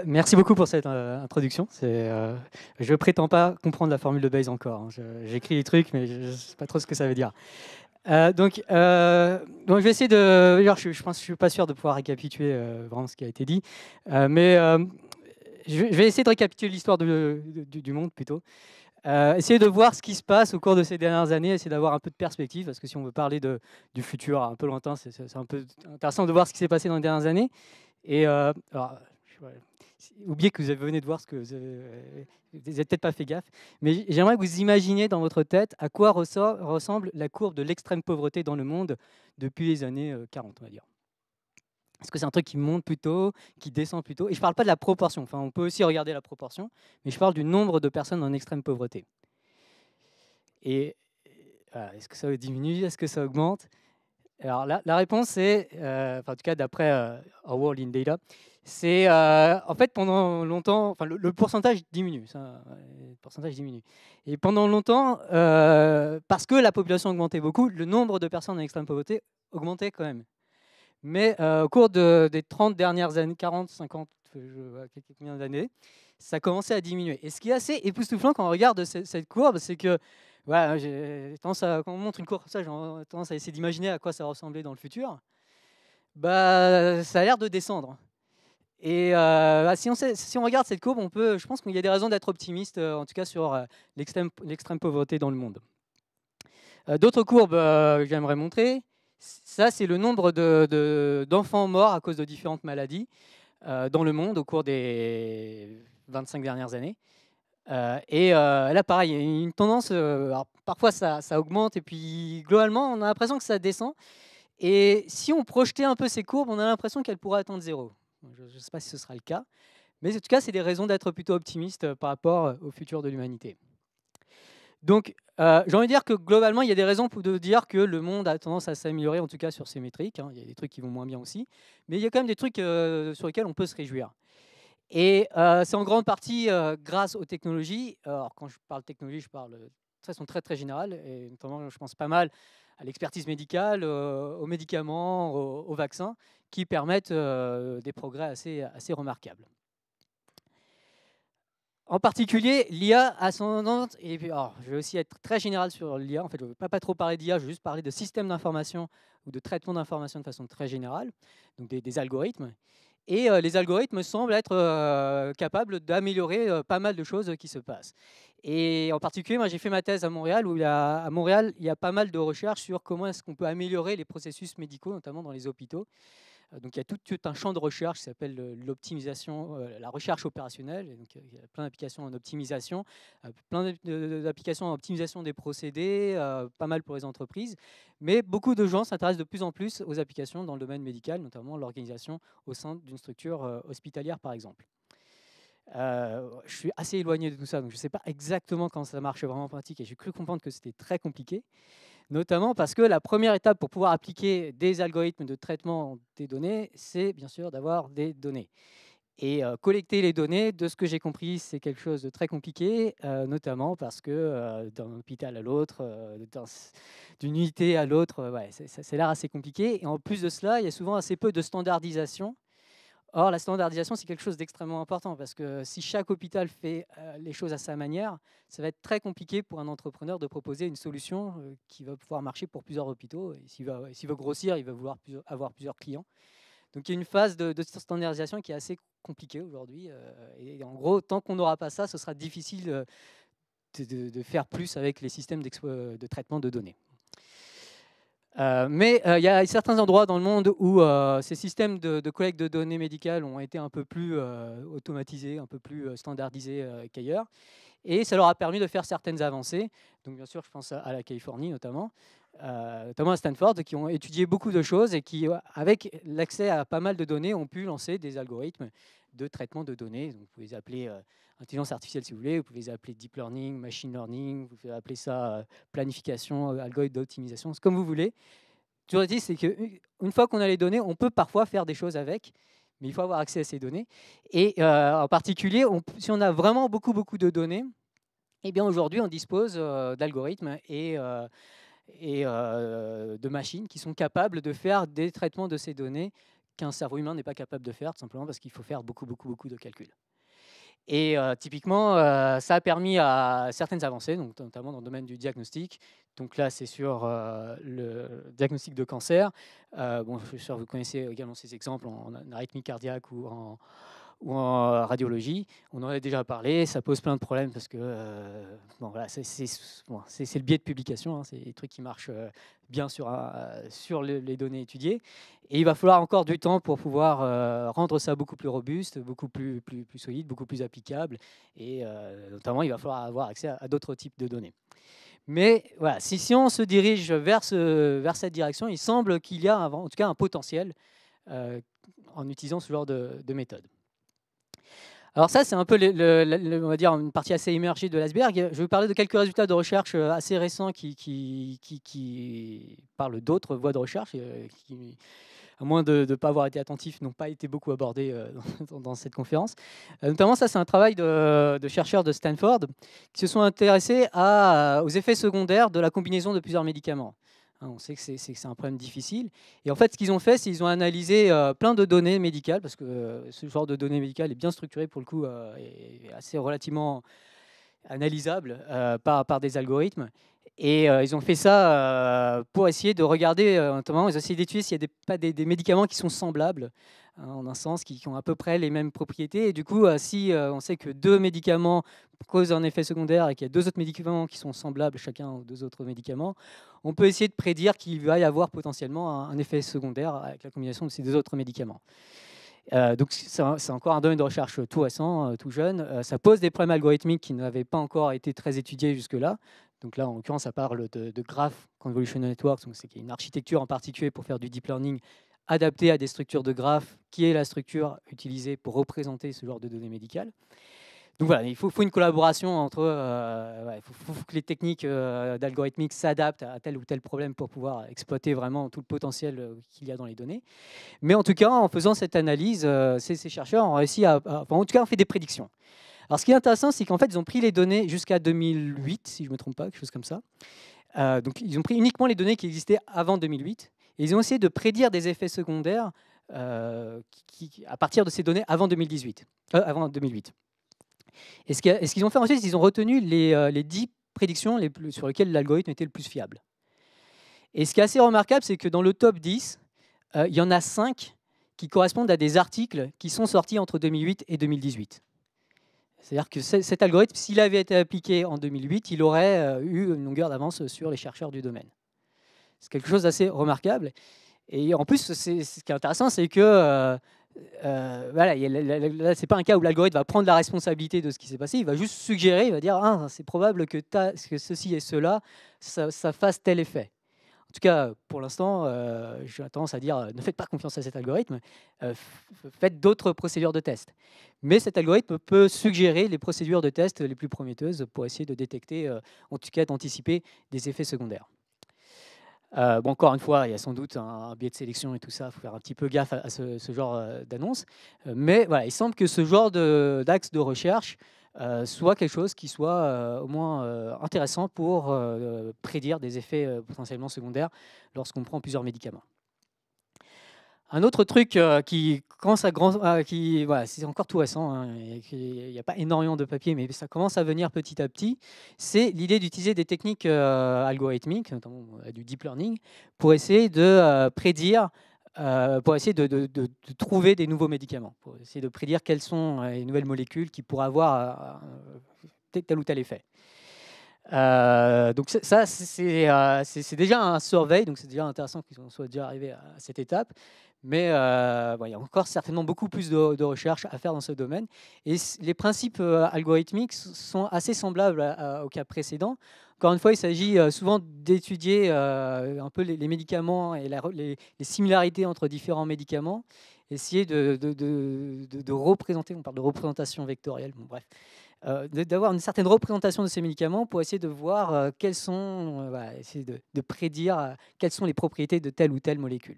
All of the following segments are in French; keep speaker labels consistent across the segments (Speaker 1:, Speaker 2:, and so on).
Speaker 1: Merci beaucoup pour cette introduction. Je ne prétends pas comprendre la formule de Bayes encore, hein. J'écris les trucs, mais je ne sais pas trop ce que ça veut dire. Donc je vais essayer de... Alors, je pense, je suis pas sûr de pouvoir récapituler vraiment ce qui a été dit, mais je vais essayer de récapituler l'histoire du monde plutôt. Essayer de voir ce qui se passe au cours de ces dernières années, essayer d'avoir un peu de perspective, parce que si on veut parler du futur un peu lointain, c'est un peu intéressant de voir ce qui s'est passé dans les dernières années. Et alors, ouais, oubliez que vous venez de voir ce que vous n'avez peut-être pas fait gaffe, mais j'aimerais que vous imaginiez dans votre tête à quoi ressemble la courbe de l'extrême pauvreté dans le monde depuis les années 40, on va dire. Est-ce que c'est un truc qui monte plutôt, qui descend plutôt? Et je ne parle pas de la proportion, enfin, on peut aussi regarder la proportion, mais je parle du nombre de personnes en extrême pauvreté. Et voilà, est-ce que ça diminue? Est-ce que ça augmente? Alors la réponse est, en tout cas d'après Our World in Data, c'est en fait pendant longtemps, enfin le pourcentage diminue, le pourcentage diminue. Et pendant longtemps, parce que la population augmentait beaucoup, le nombre de personnes en extrême pauvreté augmentait quand même. Mais au cours des 30 dernières années, 40, 50, combien d'années, ça commençait à diminuer. Et ce qui est assez époustouflant quand on regarde cette courbe, c'est que voilà, quand on montre une courbe comme ça, j'ai tendance à essayer d'imaginer à quoi ça ressemblait dans le futur. Ça a l'air de descendre. Et si on regarde cette courbe, je pense qu'il y a des raisons d'être optimiste, en tout cas sur l'extrême pauvreté dans le monde. D'autres courbes que j'aimerais montrer, ça c'est le nombre d'enfants morts à cause de différentes maladies dans le monde au cours des 25 dernières années. Là, pareil, il y a une tendance, alors, parfois ça augmente et puis globalement on a l'impression que ça descend. Et si on projetait un peu ces courbes, on a l'impression qu'elles pourraient atteindre zéro. Je ne sais pas si ce sera le cas, mais en tout cas c'est des raisons d'être plutôt optimiste par rapport au futur de l'humanité. Donc, j'ai envie de dire que globalement, il y a des raisons de dire que le monde a tendance à s'améliorer, en tout cas sur ces métriques, hein. Il y a des trucs qui vont moins bien aussi, mais il y a quand même des trucs sur lesquels on peut se réjouir. Et c'est en grande partie grâce aux technologies. Alors, quand je parle technologie, je parle de façon très très générale, et notamment, je pense pas mal à l'expertise médicale, aux médicaments, aux vaccins, qui permettent des progrès assez remarquables. En particulier, l'IA ascendante, et puis, alors, je vais aussi être très général sur l'IA. En fait, je ne veux pas trop parler d'IA, je veux juste parler de systèmes d'information ou de traitement d'information de façon très générale, donc des algorithmes. Et les algorithmes semblent être capables d'améliorer pas mal de choses qui se passent. Et en particulier, moi j'ai fait ma thèse à Montréal, où à Montréal, il y a pas mal de recherches sur comment est-ce qu'on peut améliorer les processus médicaux, notamment dans les hôpitaux. Donc il y a tout un champ de recherche qui s'appelle l'optimisation, la recherche opérationnelle. Et donc, il y a plein d'applications en optimisation, plein d'applications en optimisation des procédés, pas mal pour les entreprises. Mais beaucoup de gens s'intéressent de plus en plus aux applications dans le domaine médical, notamment l'organisation au sein d'une structure hospitalière, par exemple. Je suis assez éloigné de tout ça, donc je ne sais pas exactement comment ça marche vraiment en pratique, et j'ai cru comprendre que c'était très compliqué. Notamment parce que la première étape pour pouvoir appliquer des algorithmes de traitement des données, c'est bien sûr d'avoir des données. Et collecter les données, de ce que j'ai compris, c'est quelque chose de très compliqué, notamment parce que d'un hôpital à l'autre, d'une unité à l'autre, ouais, c'est l'air assez compliqué. Et en plus de cela, il y a souvent assez peu de standardisation. Or, la standardisation, c'est quelque chose d'extrêmement important parce que si chaque hôpital fait les choses à sa manière, ça va être très compliqué pour un entrepreneur de proposer une solution qui va pouvoir marcher pour plusieurs hôpitaux. Et s'il veut grossir, il va vouloir avoir plusieurs clients. Donc, il y a une phase de standardisation qui est assez compliquée aujourd'hui. Et en gros, tant qu'on n'aura pas ça, ce sera difficile de faire plus avec les systèmes de traitement de données. Mais il y a certains endroits dans le monde où ces systèmes de collecte de données médicales ont été un peu plus automatisés, un peu plus standardisés qu'ailleurs. Et ça leur a permis de faire certaines avancées. Donc bien sûr, je pense à la Californie notamment à Stanford, qui ont étudié beaucoup de choses et qui, avec l'accès à pas mal de données, ont pu lancer des algorithmes de traitement de données. Donc, vous pouvez les appeler intelligence artificielle si vous voulez, vous pouvez les appeler deep learning, machine learning, vous pouvez appeler ça planification, algorithme d'optimisation, c'est comme vous voulez. Toujours dit, c'est qu'une fois qu'on a les données, on peut parfois faire des choses avec, mais il faut avoir accès à ces données. Et en particulier, si on a vraiment beaucoup de données, eh bien aujourd'hui, on dispose d'algorithmes et de machines qui sont capables de faire des traitements de ces données qu'un cerveau humain n'est pas capable de faire, tout simplement parce qu'il faut faire beaucoup de calculs. Et typiquement, ça a permis à certaines avancées, donc, notamment dans le domaine du diagnostic. Donc là, c'est sur le diagnostic de cancer. Bon, je suis sûr que vous connaissez également ces exemples en arythmie cardiaque ou en radiologie. On en a déjà parlé, ça pose plein de problèmes parce que bon, voilà, c'est le biais de publication, hein, c'est des trucs qui marchent bien sur les données étudiées. Et il va falloir encore du temps pour pouvoir rendre ça beaucoup plus robuste, beaucoup plus solide, beaucoup plus applicable. Et notamment, il va falloir avoir accès à d'autres types de données. Mais voilà, si on se dirige vers cette direction, il semble qu'il y a en tout cas un potentiel en utilisant ce genre de méthode. Alors ça, c'est un peu, on va dire, une partie assez émergée de l'iceberg. Je vais vous parler de quelques résultats de recherche assez récents qui parlent d'autres voies de recherche, qui, à moins de ne pas avoir été attentifs, n'ont pas été beaucoup abordés dans cette conférence. Notamment, ça, c'est un travail de chercheurs de Stanford qui se sont intéressés aux effets secondaires de la combinaison de plusieurs médicaments. On sait que c'est un problème difficile. Et en fait, ce qu'ils ont fait, c'est qu'ils ont analysé plein de données médicales, parce que ce genre de données médicales est bien structuré, pour le coup, et assez relativement analysable par des algorithmes. Et ils ont fait ça pour essayer de regarder, notamment, ils ont essayé d'étudier s'il y a pas des médicaments qui sont semblables, hein, en un sens, qui ont à peu près les mêmes propriétés. Et du coup, si on sait que 2 médicaments causent un effet secondaire et qu'il y a 2 autres médicaments qui sont semblables chacun aux 2 autres médicaments, on peut essayer de prédire qu'il va y avoir potentiellement un effet secondaire avec la combinaison de ces 2 autres médicaments. Donc c'est encore un domaine de recherche tout récent, tout jeune. Ça pose des problèmes algorithmiques qui n'avaient pas encore été très étudiés jusque-là. Donc là, en l'occurrence, ça parle de Graph Convolutional Networks, donc c'est une architecture en particulier pour faire du deep learning adaptée à des structures de graphes, qui est la structure utilisée pour représenter ce genre de données médicales. Donc voilà, il faut une collaboration entre... il faut que les techniques d'algorithmique s'adaptent à tel ou tel problème pour pouvoir exploiter vraiment tout le potentiel qu'il y a dans les données. Mais en tout cas, en faisant cette analyse, ces chercheurs ont réussi en tout cas, ont fait des prédictions. Alors, ce qui est intéressant, c'est qu'en fait, ils ont pris les données jusqu'à 2008, si je ne me trompe pas, quelque chose comme ça. Donc, ils ont pris uniquement les données qui existaient avant 2008, et ils ont essayé de prédire des effets secondaires à partir de ces données avant 2018, avant 2008. Et ce qu'ils ont fait ensuite, c'est qu'ils ont retenu les 10 prédictions sur lesquelles l'algorithme était le plus fiable. Et ce qui est assez remarquable, c'est que dans le top 10, il y en a 5 qui correspondent à des articles qui sont sortis entre 2008 et 2018. C'est-à-dire que cet algorithme, s'il avait été appliqué en 2008, il aurait eu une longueur d'avance sur les chercheurs du domaine. C'est quelque chose d'assez remarquable. Et en plus, ce qui est intéressant, c'est que voilà, là, ce n'est pas un cas où l'algorithme va prendre la responsabilité de ce qui s'est passé, il va juste suggérer, il va dire ah, c'est probable que ceci et cela, ça fasse tel effet. En tout cas, pour l'instant, j'ai tendance à dire ne faites pas confiance à cet algorithme, faites d'autres procédures de test. Mais cet algorithme peut suggérer les procédures de test les plus prometteuses pour essayer de détecter, en tout cas d'anticiper des effets secondaires. Bon, encore une fois, il y a sans doute un biais de sélection et tout ça, il faut faire un petit peu gaffe à ce genre d'annonce. Mais voilà, il semble que ce genre d'axe de recherche soit quelque chose qui soit au moins intéressant pour prédire des effets potentiellement secondaires lorsqu'on prend plusieurs médicaments. Un autre truc qui commence à voilà, c'est encore tout récent, hein, il n'y a pas énormément de papier, mais ça commence à venir petit à petit, c'est l'idée d'utiliser des techniques algorithmiques, notamment du deep learning, pour essayer de prédire, pour essayer de trouver des nouveaux médicaments, pour essayer de prédire quelles sont les nouvelles molécules qui pourraient avoir tel ou tel effet. Donc ça, c'est déjà un survey, donc c'est déjà intéressant qu'ils soient déjà arrivés à cette étape. Mais il y a encore certainement beaucoup plus de recherche à faire dans ce domaine. Et les principes algorithmiques sont assez semblables au cas précédent. Encore une fois, il s'agit souvent d'étudier un peu les médicaments et les similarités entre différents médicaments. Essayer de représenter, on parle de représentation vectorielle, bon, bref, d'avoir une certaine représentation de ces médicaments pour essayer de voir quelles sont, essayer de prédire quelles sont les propriétés de telle ou telle molécule.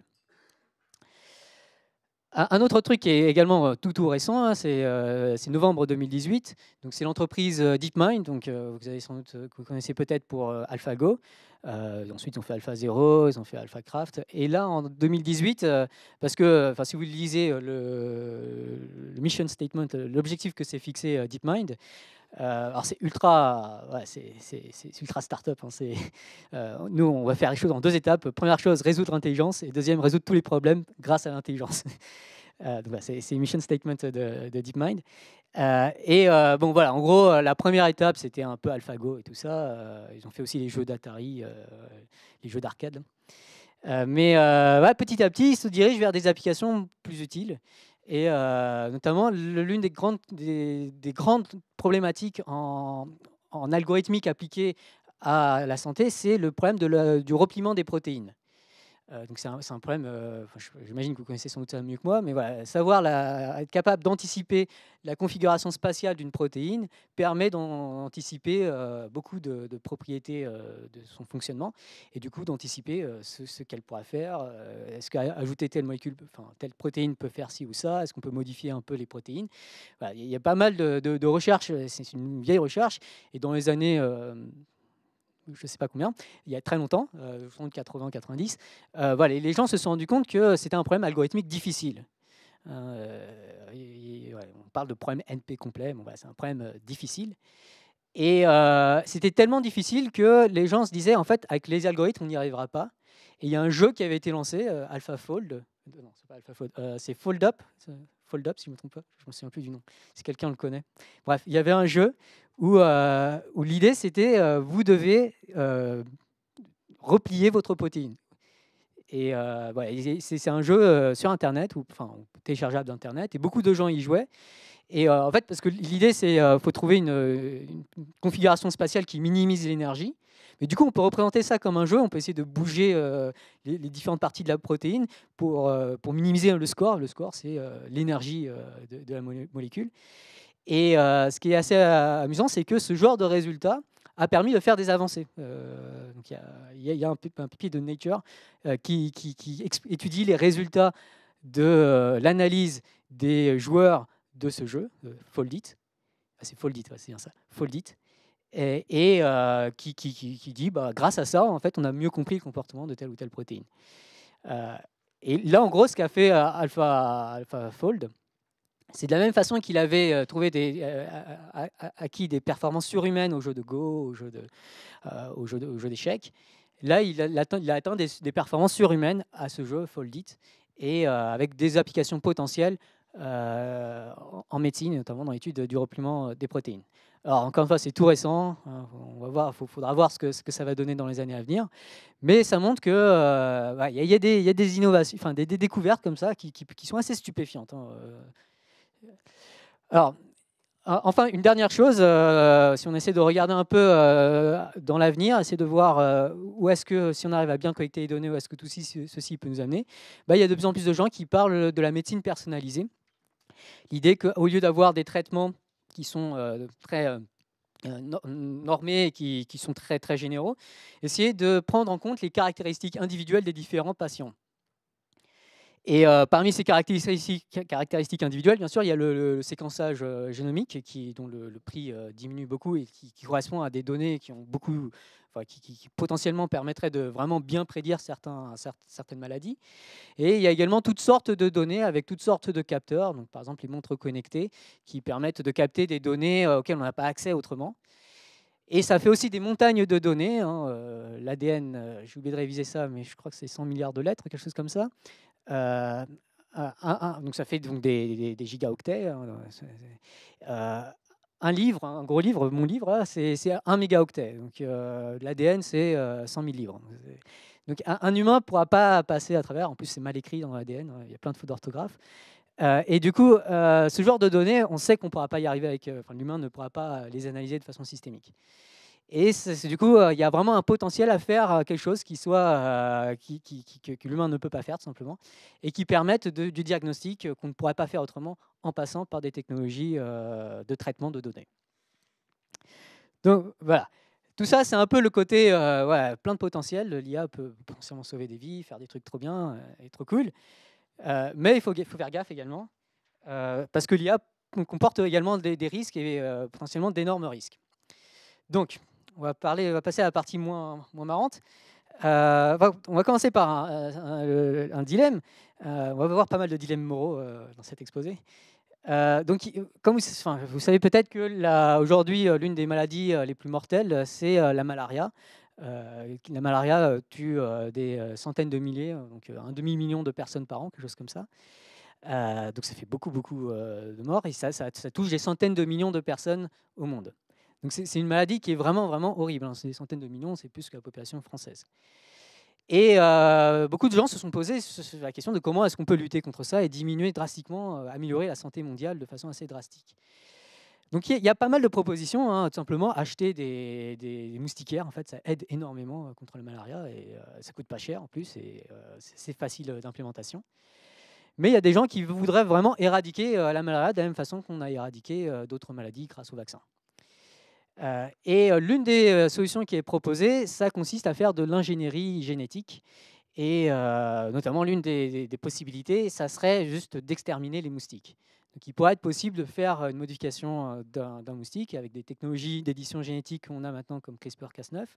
Speaker 1: Un autre truc qui est également tout récent, hein, c'est novembre 2018. Donc c'est l'entreprise DeepMind. Donc vous avez sans doute, que vous connaissez peut-être pour AlphaGo. Ensuite, ils ont fait AlphaZero, ils ont fait AlphaCraft. Et là, en 2018, parce que si vous lisez le mission statement, l'objectif que s'est fixé DeepMind, alors c'est ultra, ouais, c'est ultra start-up, hein, nous, on va faire les choses en 2 étapes. Première chose, résoudre l'intelligence, et deuxième, résoudre tous les problèmes grâce à l'intelligence. Donc voilà, c'est mission statement de DeepMind. Bon voilà, en gros, la première étape, c'était un peu AlphaGo et tout ça. Ils ont fait aussi les jeux d'Atari, les jeux d'arcade. Ouais, petit à petit, ils se dirigent vers des applications plus utiles. Et notamment, l'une des grandes problématiques en algorithmique appliquée à la santé, c'est le problème du repliement des protéines. Donc c'est un problème, j'imagine que vous connaissez sans doute ça mieux que moi, mais voilà, être capable d'anticiper la configuration spatiale d'une protéine permet d'anticiper beaucoup de propriétés de son fonctionnement, et du coup d'anticiper ce qu'elle pourra faire. Est-ce qu'ajouter telle molécule, telle protéine peut faire ci ou ça? Est-ce qu'on peut modifier un peu les protéines? Voilà, il y a pas mal de recherches, c'est une vieille recherche, et dans les années je ne sais pas combien, il y a très longtemps, 80-90, voilà, les gens se sont rendus compte que c'était un problème algorithmique difficile. Ouais, on parle de problème NP complet, bon, voilà, c'est un problème difficile. Et c'était tellement difficile que les gens se disaient, en fait, avec les algorithmes, on n'y arrivera pas. Et il y a un jeu qui avait été lancé, AlphaFold. Non, c'est pas AlphaFold, c'est FoldUp. FoldUp, si je ne me trompe pas, je ne me souviens plus du nom, si quelqu'un le connaît. Bref, il y avait un jeu où l'idée, c'était, vous devez replier votre protéine. Et voilà, c'est un jeu sur Internet, téléchargeable d'Internet, et beaucoup de gens y jouaient. Et en fait, parce que l'idée, c'est qu'il faut trouver une configuration spatiale qui minimise l'énergie. Mais du coup, on peut représenter ça comme un jeu. On peut essayer de bouger les différentes parties de la protéine pour minimiser le score. Le score, c'est l'énergie de la molécule. Et ce qui est assez amusant, c'est que ce genre de résultat a permis de faire des avancées. Donc il y a un papier de Nature qui étudie les résultats de l'analyse des joueurs de ce jeu, Foldit. C'est Foldit, ouais, c'est bien ça, Foldit. Et qui dit, grâce à ça, en fait, on a mieux compris le comportement de telle ou telle protéine. Et là, en gros, ce qu'a fait AlphaFold, c'est de la même façon qu'il avait acquis des performances surhumaines au jeu de Go, au jeu d'échecs. Là, il a atteint des performances surhumaines à ce jeu Foldit, et avec des applications potentielles en médecine, notamment dans l'étude du repliement des protéines. Alors, encore une fois, c'est tout récent. Hein, faudra voir ce que ça va donner dans les années à venir. Mais ça montre qu'il y a des innovations, des découvertes comme ça qui sont assez stupéfiantes. Hein. Alors, enfin, une dernière chose, si on essaie de regarder un peu dans l'avenir, essayer de voir où est-ce que, si on arrive à bien collecter les données, où est-ce que tout ceci peut nous amener, il y a de plus en plus de gens qui parlent de la médecine personnalisée. L'idée qu'au lieu d'avoir des traitements qui sont très normés et qui sont très, très généraux, essayer de prendre en compte les caractéristiques individuelles des différents patients. Et parmi ces caractéristiques individuelles, bien sûr, il y a le séquençage génomique dont le prix diminue beaucoup et qui correspond à des données qui potentiellement permettraient de vraiment bien prédire certaines maladies. Et il y a également toutes sortes de données avec toutes sortes de capteurs, donc par exemple les montres connectées, qui permettent de capter des données auxquelles on n'a pas accès autrement. Et ça fait aussi des montagnes de données. Hein, l'ADN, j'ai oublié de réviser ça, mais je crois que c'est 100 milliards de lettres, quelque chose comme ça. Donc ça fait donc des gigaoctets. Hein, un livre, un gros livre, mon livre, c'est 1 mégaoctet. Donc l'ADN, c'est 100 000 livres. Donc un humain ne pourra pas passer à travers. En plus, c'est mal écrit dans l'ADN. Il y a plein de fautes d'orthographe. Et du coup, ce genre de données, on sait qu'on ne pourra pas y arriver l'humain ne pourra pas les analyser de façon systémique. Et du coup, il y a vraiment un potentiel à faire quelque chose que l'humain ne peut pas faire, tout simplement, et qui permette du diagnostic qu'on ne pourrait pas faire autrement en passant par des technologies de traitement de données. Donc voilà, tout ça, c'est un peu le côté plein de potentiel. L'IA peut potentiellement sauver des vies, faire des trucs trop bien et trop cool. Mais il faut faire gaffe également, parce que l'IA comporte également des risques et potentiellement d'énormes risques. Donc, on va passer à la partie moins marrante. On va commencer par un dilemme. On va voir pas mal de dilemmes moraux dans cet exposé. Donc, comme vous savez peut-être que aujourd'hui, l'une des maladies les plus mortelles, c'est la malaria. La malaria tue des centaines de milliers, donc un demi-million de personnes par an, quelque chose comme ça. Donc ça fait beaucoup de morts et ça touche des centaines de millions de personnes au monde. Donc c'est une maladie qui est vraiment horrible, hein. C'est des centaines de millions, c'est plus que la population française. Et beaucoup de gens se sont posés la question de comment est-ce qu'on peut lutter contre ça et diminuer drastiquement, améliorer la santé mondiale de façon assez drastique. Donc il y a pas mal de propositions, hein. Tout simplement acheter des moustiquaires, en fait, ça aide énormément contre la malaria et ça coûte pas cher en plus et c'est facile d'implémentation. Mais il y a des gens qui voudraient vraiment éradiquer la malaria de la même façon qu'on a éradiqué d'autres maladies grâce au vaccin. L'une des solutions qui est proposée, ça consiste à faire de l'ingénierie génétique. Et notamment, l'une des possibilités, ça serait juste d'exterminer les moustiques. Donc, il pourrait être possible de faire une modification d'un moustique avec des technologies d'édition génétique qu'on a maintenant comme CRISPR-Cas9,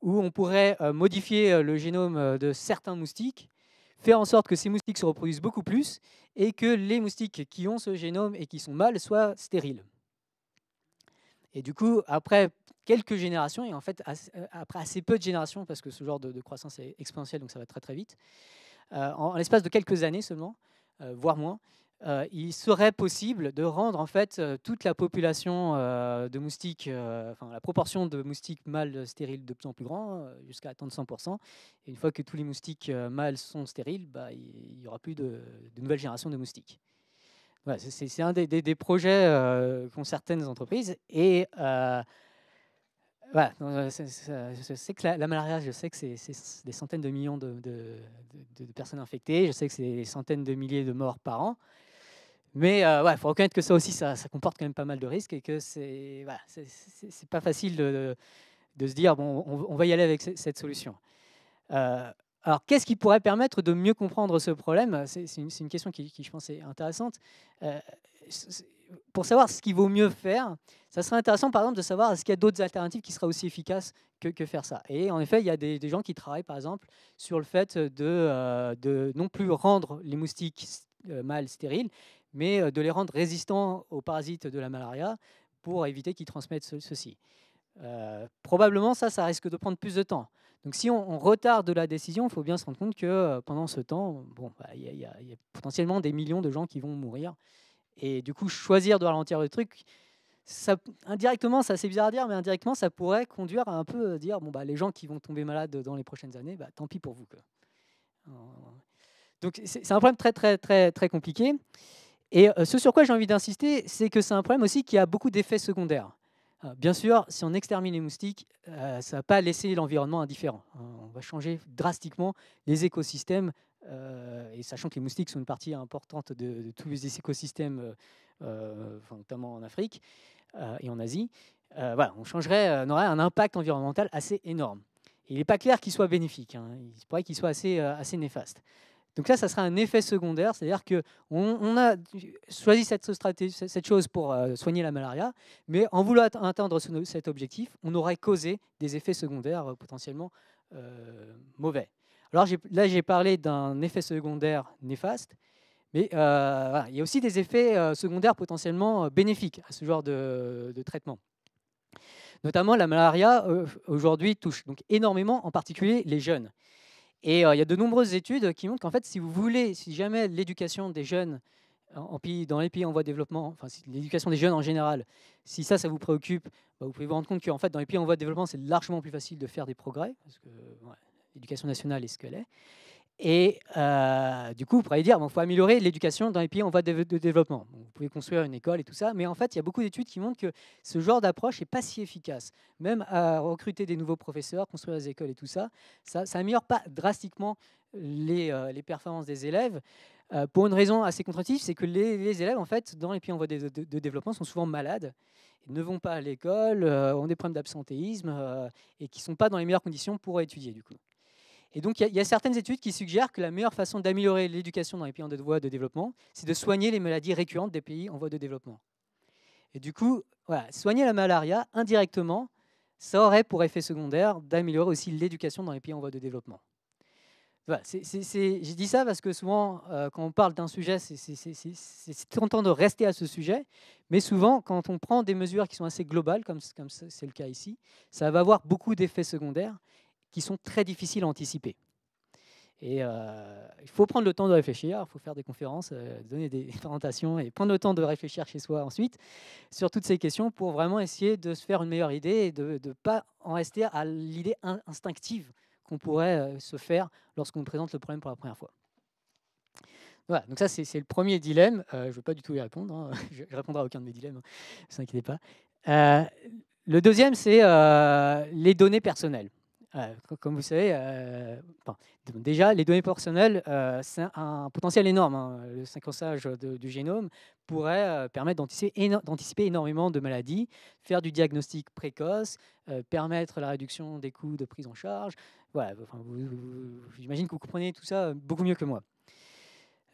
Speaker 1: où on pourrait modifier le génome de certains moustiques, faire en sorte que ces moustiques se reproduisent beaucoup plus et que les moustiques qui ont ce génome et qui sont mâles soient stériles. Et du coup, après quelques générations, et en fait après assez peu de générations, parce que ce genre de croissance est exponentielle, donc ça va très vite, en l'espace de quelques années seulement, voire moins, il serait possible de rendre en fait toute la population de moustiques, la proportion de moustiques mâles stériles de plus en plus grand, jusqu'à atteindre 100%. Et une fois que tous les moustiques mâles sont stériles, il n'y aura plus de nouvelles générations de moustiques. Voilà, c'est un des projets qu'ont certaines entreprises. Et voilà, je sais que la malaria, je sais que c'est des centaines de millions de personnes infectées. Je sais que c'est des centaines de milliers de morts par an. Mais il faut reconnaître que ça aussi, ça comporte quand même pas mal de risques et que c'est pas facile de se dire, bon, on va y aller avec cette solution. Alors, qu'est-ce qui pourrait permettre de mieux comprendre ce problème? C'est une question qui, je pense, est intéressante. Pour savoir ce qu'il vaut mieux faire, ça serait intéressant, par exemple, de savoir est-ce qu'il y a d'autres alternatives qui seraient aussi efficaces que faire ça. Et en effet, il y a des gens qui travaillent, par exemple, sur le fait de non plus rendre les moustiques mâles stériles, mais de les rendre résistants aux parasites de la malaria pour éviter qu'ils transmettent ceci. Probablement, ça risque de prendre plus de temps. Donc si on retarde la décision, il faut bien se rendre compte que pendant ce temps, il y a potentiellement des millions de gens qui vont mourir. Et du coup, choisir de ralentir le truc, indirectement, c'est assez bizarre à dire, mais indirectement, ça pourrait conduire à un peu dire, les gens qui vont tomber malades dans les prochaines années, tant pis pour vous. Donc c'est un problème très compliqué. Et ce sur quoi j'ai envie d'insister, c'est que c'est un problème aussi qui a beaucoup d'effets secondaires. Bien sûr, si on extermine les moustiques, ça ne va pas laisser l'environnement indifférent. On va changer drastiquement les écosystèmes, et sachant que les moustiques sont une partie importante de tous les écosystèmes, notamment en Afrique et en Asie, on aurait un impact environnemental assez énorme. Et il n'est pas clair qu'il soit bénéfique, hein. Il pourrait qu'il soit assez néfaste. Donc là, ça sera un effet secondaire, c'est-à-dire qu'on a choisi cette chose pour soigner la malaria, mais en voulant atteindre cet objectif, on aurait causé des effets secondaires potentiellement mauvais. Alors là, j'ai parlé d'un effet secondaire néfaste, mais il y a aussi des effets secondaires potentiellement bénéfiques à ce genre de traitement. Notamment, la malaria, aujourd'hui, touche donc énormément, en particulier les jeunes. Et il y a de nombreuses études qui montrent qu'en fait, si jamais l'éducation des jeunes dans les pays en voie de développement, l'éducation des jeunes en général, si ça vous préoccupe, vous pouvez vous rendre compte qu'en fait, dans les pays en voie de développement, c'est largement plus facile de faire des progrès, parce que l'éducation nationale est ce qu'elle est. Et du coup, vous pourriez dire qu'il faut améliorer l'éducation dans les pays en voie de développement. Vous pouvez construire une école et tout ça, mais en fait, il y a beaucoup d'études qui montrent que ce genre d'approche n'est pas si efficace. Même à recruter des nouveaux professeurs, construire des écoles et tout ça, ça n'améliore pas drastiquement les performances des élèves. Pour une raison assez contre-intuitive, c'est que les élèves, en fait, dans les pays en voie de développement, sont souvent malades, ne vont pas à l'école, ont des problèmes d'absentéisme et qui ne sont pas dans les meilleures conditions pour étudier, du coup. Et donc, il y a certaines études qui suggèrent que la meilleure façon d'améliorer l'éducation dans les pays en voie de développement, c'est de soigner les maladies récurrentes des pays en voie de développement. Et du coup, voilà, soigner la malaria, indirectement, ça aurait pour effet secondaire d'améliorer aussi l'éducation dans les pays en voie de développement. Voilà, j'ai dit ça parce que souvent, quand on parle d'un sujet, c'est tentant de rester à ce sujet, mais souvent, quand on prend des mesures qui sont assez globales, comme c'est le cas ici, ça va avoir beaucoup d'effets secondaires qui sont très difficiles à anticiper. Et il faut prendre le temps de réfléchir, il faut faire des conférences, donner des présentations et prendre le temps de réfléchir chez soi ensuite sur toutes ces questions pour vraiment essayer de se faire une meilleure idée et de ne pas en rester à l'idée instinctive qu'on pourrait se faire lorsqu'on présente le problème pour la première fois. Voilà, donc ça c'est le premier dilemme. Je ne veux pas du tout y répondre, hein. Je ne répondrai à aucun de mes dilemmes, ne vous inquiétez pas. Le deuxième, c'est les données personnelles. Comme vous savez, déjà, les données personnelles, c'est un potentiel énorme, hein. Le séquençage du génome pourrait permettre d'anticiper énormément de maladies, faire du diagnostic précoce, permettre la réduction des coûts de prise en charge. Voilà, enfin, j'imagine que vous comprenez tout ça beaucoup mieux que moi.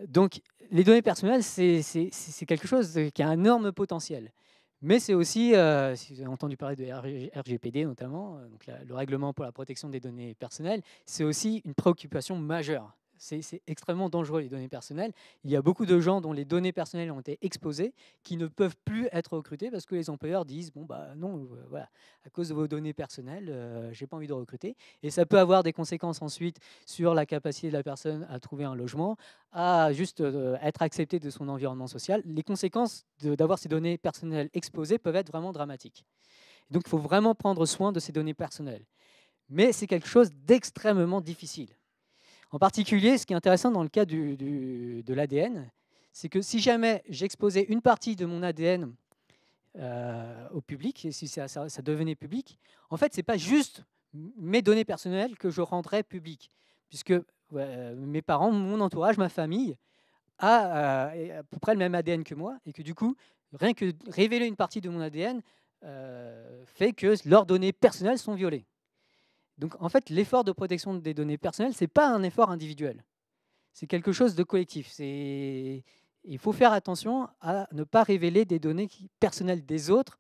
Speaker 1: Donc, les données personnelles, c'est quelque chose qui a un énorme potentiel. Mais c'est aussi, si vous avez entendu parler de RGPD notamment, donc le règlement pour la protection des données personnelles, c'est aussi une préoccupation majeure. C'est extrêmement dangereux, les données personnelles. Il y a beaucoup de gens dont les données personnelles ont été exposées qui ne peuvent plus être recrutés parce que les employeurs disent « bon, bah non, voilà, à cause de vos données personnelles, je n'ai pas envie de recruter ». Et ça peut avoir des conséquences ensuite sur la capacité de la personne à trouver un logement, à juste être accepté de son environnement social. Les conséquences d'avoir ces données personnelles exposées peuvent être vraiment dramatiques. Donc, il faut vraiment prendre soin de ces données personnelles. Mais c'est quelque chose d'extrêmement difficile. En particulier, ce qui est intéressant dans le cas de l'ADN, c'est que si jamais j'exposais une partie de mon ADN au public, et si ça devenait public, en fait, ce n'est pas juste mes données personnelles que je rendrais publiques, puisque mes parents, mon entourage, ma famille a à peu près le même ADN que moi, et que du coup, rien que révéler une partie de mon ADN fait que leurs données personnelles sont violées. Donc en fait, l'effort de protection des données personnelles, ce n'est pas un effort individuel, c'est quelque chose de collectif. Il faut faire attention à ne pas révéler des données personnelles des autres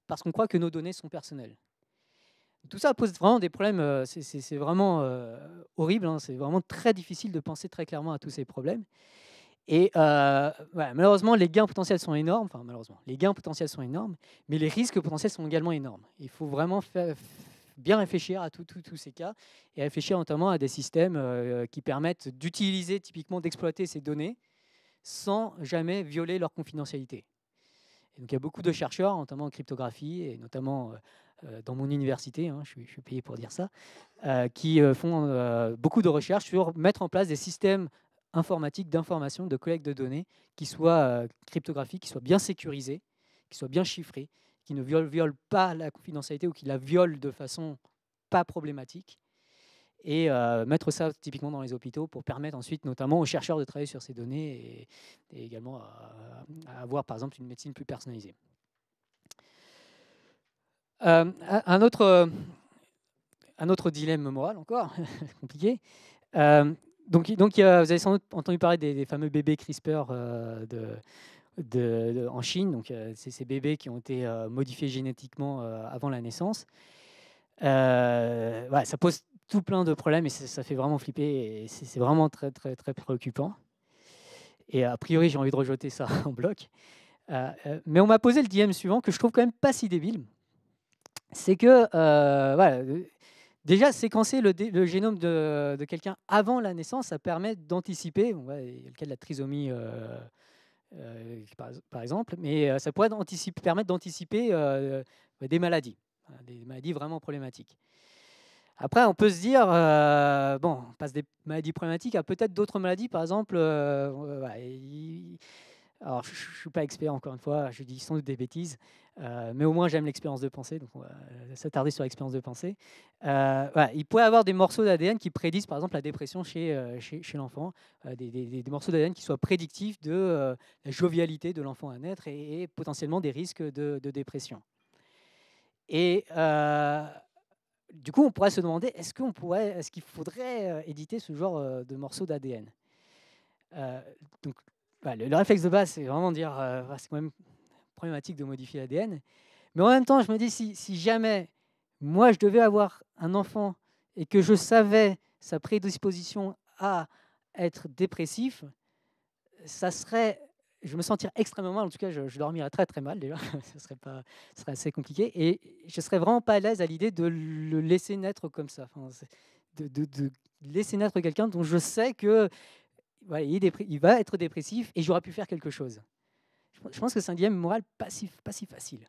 Speaker 1: parce qu'on croit que nos données sont personnelles. Tout ça pose vraiment des problèmes, c'est vraiment horrible, hein. C'est vraiment très difficile de penser très clairement à tous ces problèmes. Et voilà, malheureusement, les gains potentiels sont énormes. Enfin, malheureusement, les gains potentiels sont énormes, mais les risques potentiels sont également énormes. Il faut vraiment bien réfléchir à tous ces cas et réfléchir notamment à des systèmes qui permettent d'utiliser, typiquement d'exploiter ces données sans jamais violer leur confidentialité. Et donc, il y a beaucoup de chercheurs, notamment en cryptographie et notamment dans mon université, hein, je suis payé pour dire ça, qui font beaucoup de recherches sur mettre en place des systèmes informatiques d'information, de collecte de données qui soient cryptographiques, qui soient bien sécurisés, qui soient bien chiffrés, qui ne violent pas la confidentialité ou qui la violent de façon pas problématique. Et mettre ça typiquement dans les hôpitaux pour permettre ensuite notamment aux chercheurs de travailler sur ces données et également à avoir par exemple une médecine plus personnalisée. Un autre dilemme moral encore, compliqué. Donc vous avez sans doute entendu parler des fameux bébés CRISPR en Chine. Donc c'est ces bébés qui ont été modifiés génétiquement avant la naissance. Ouais, ça pose tout plein de problèmes et ça fait vraiment flipper et c'est vraiment très, très, très préoccupant. Et a priori, j'ai envie de rejeter ça en bloc. Mais on m'a posé le dilemme suivant que je trouve quand même pas si débile. C'est que, voilà, déjà, séquencer le génome de quelqu'un avant la naissance, ça permet d'anticiper, il y a le cas de la trisomie par exemple, mais ça pourrait permettre d'anticiper des maladies vraiment problématiques. Après, on peut se dire, bon, on passe des maladies problématiques à peut-être d'autres maladies, par exemple, alors je ne suis pas expert, encore une fois, je dis sans doute des bêtises, mais au moins j'aime l'expérience de pensée, donc on va s'attarder sur l'expérience de pensée. Voilà, il pourrait y avoir des morceaux d'ADN qui prédisent par exemple la dépression chez l'enfant, des morceaux d'ADN qui soient prédictifs de la jovialité de l'enfant à naître et potentiellement des risques de dépression. Et du coup, on pourrait se demander, est-ce qu'il faudrait éditer ce genre de morceaux d'ADN? Donc, le réflexe de base, c'est vraiment dire, c'est quand même problématique de modifier l'ADN. Mais en même temps, je me dis, si jamais moi, je devais avoir un enfant et que je savais sa prédisposition à être dépressif, ça serait, je me sentirais extrêmement mal. En tout cas, je dormirais très très mal déjà. Ce serait assez compliqué. Et je serais vraiment pas à l'aise à l'idée de le laisser naître comme ça. Enfin, de laisser naître quelqu'un dont je sais que voilà, il va être dépressif et j'aurais pu faire quelque chose. Je pense que c'est un dilemme moral pas si facile.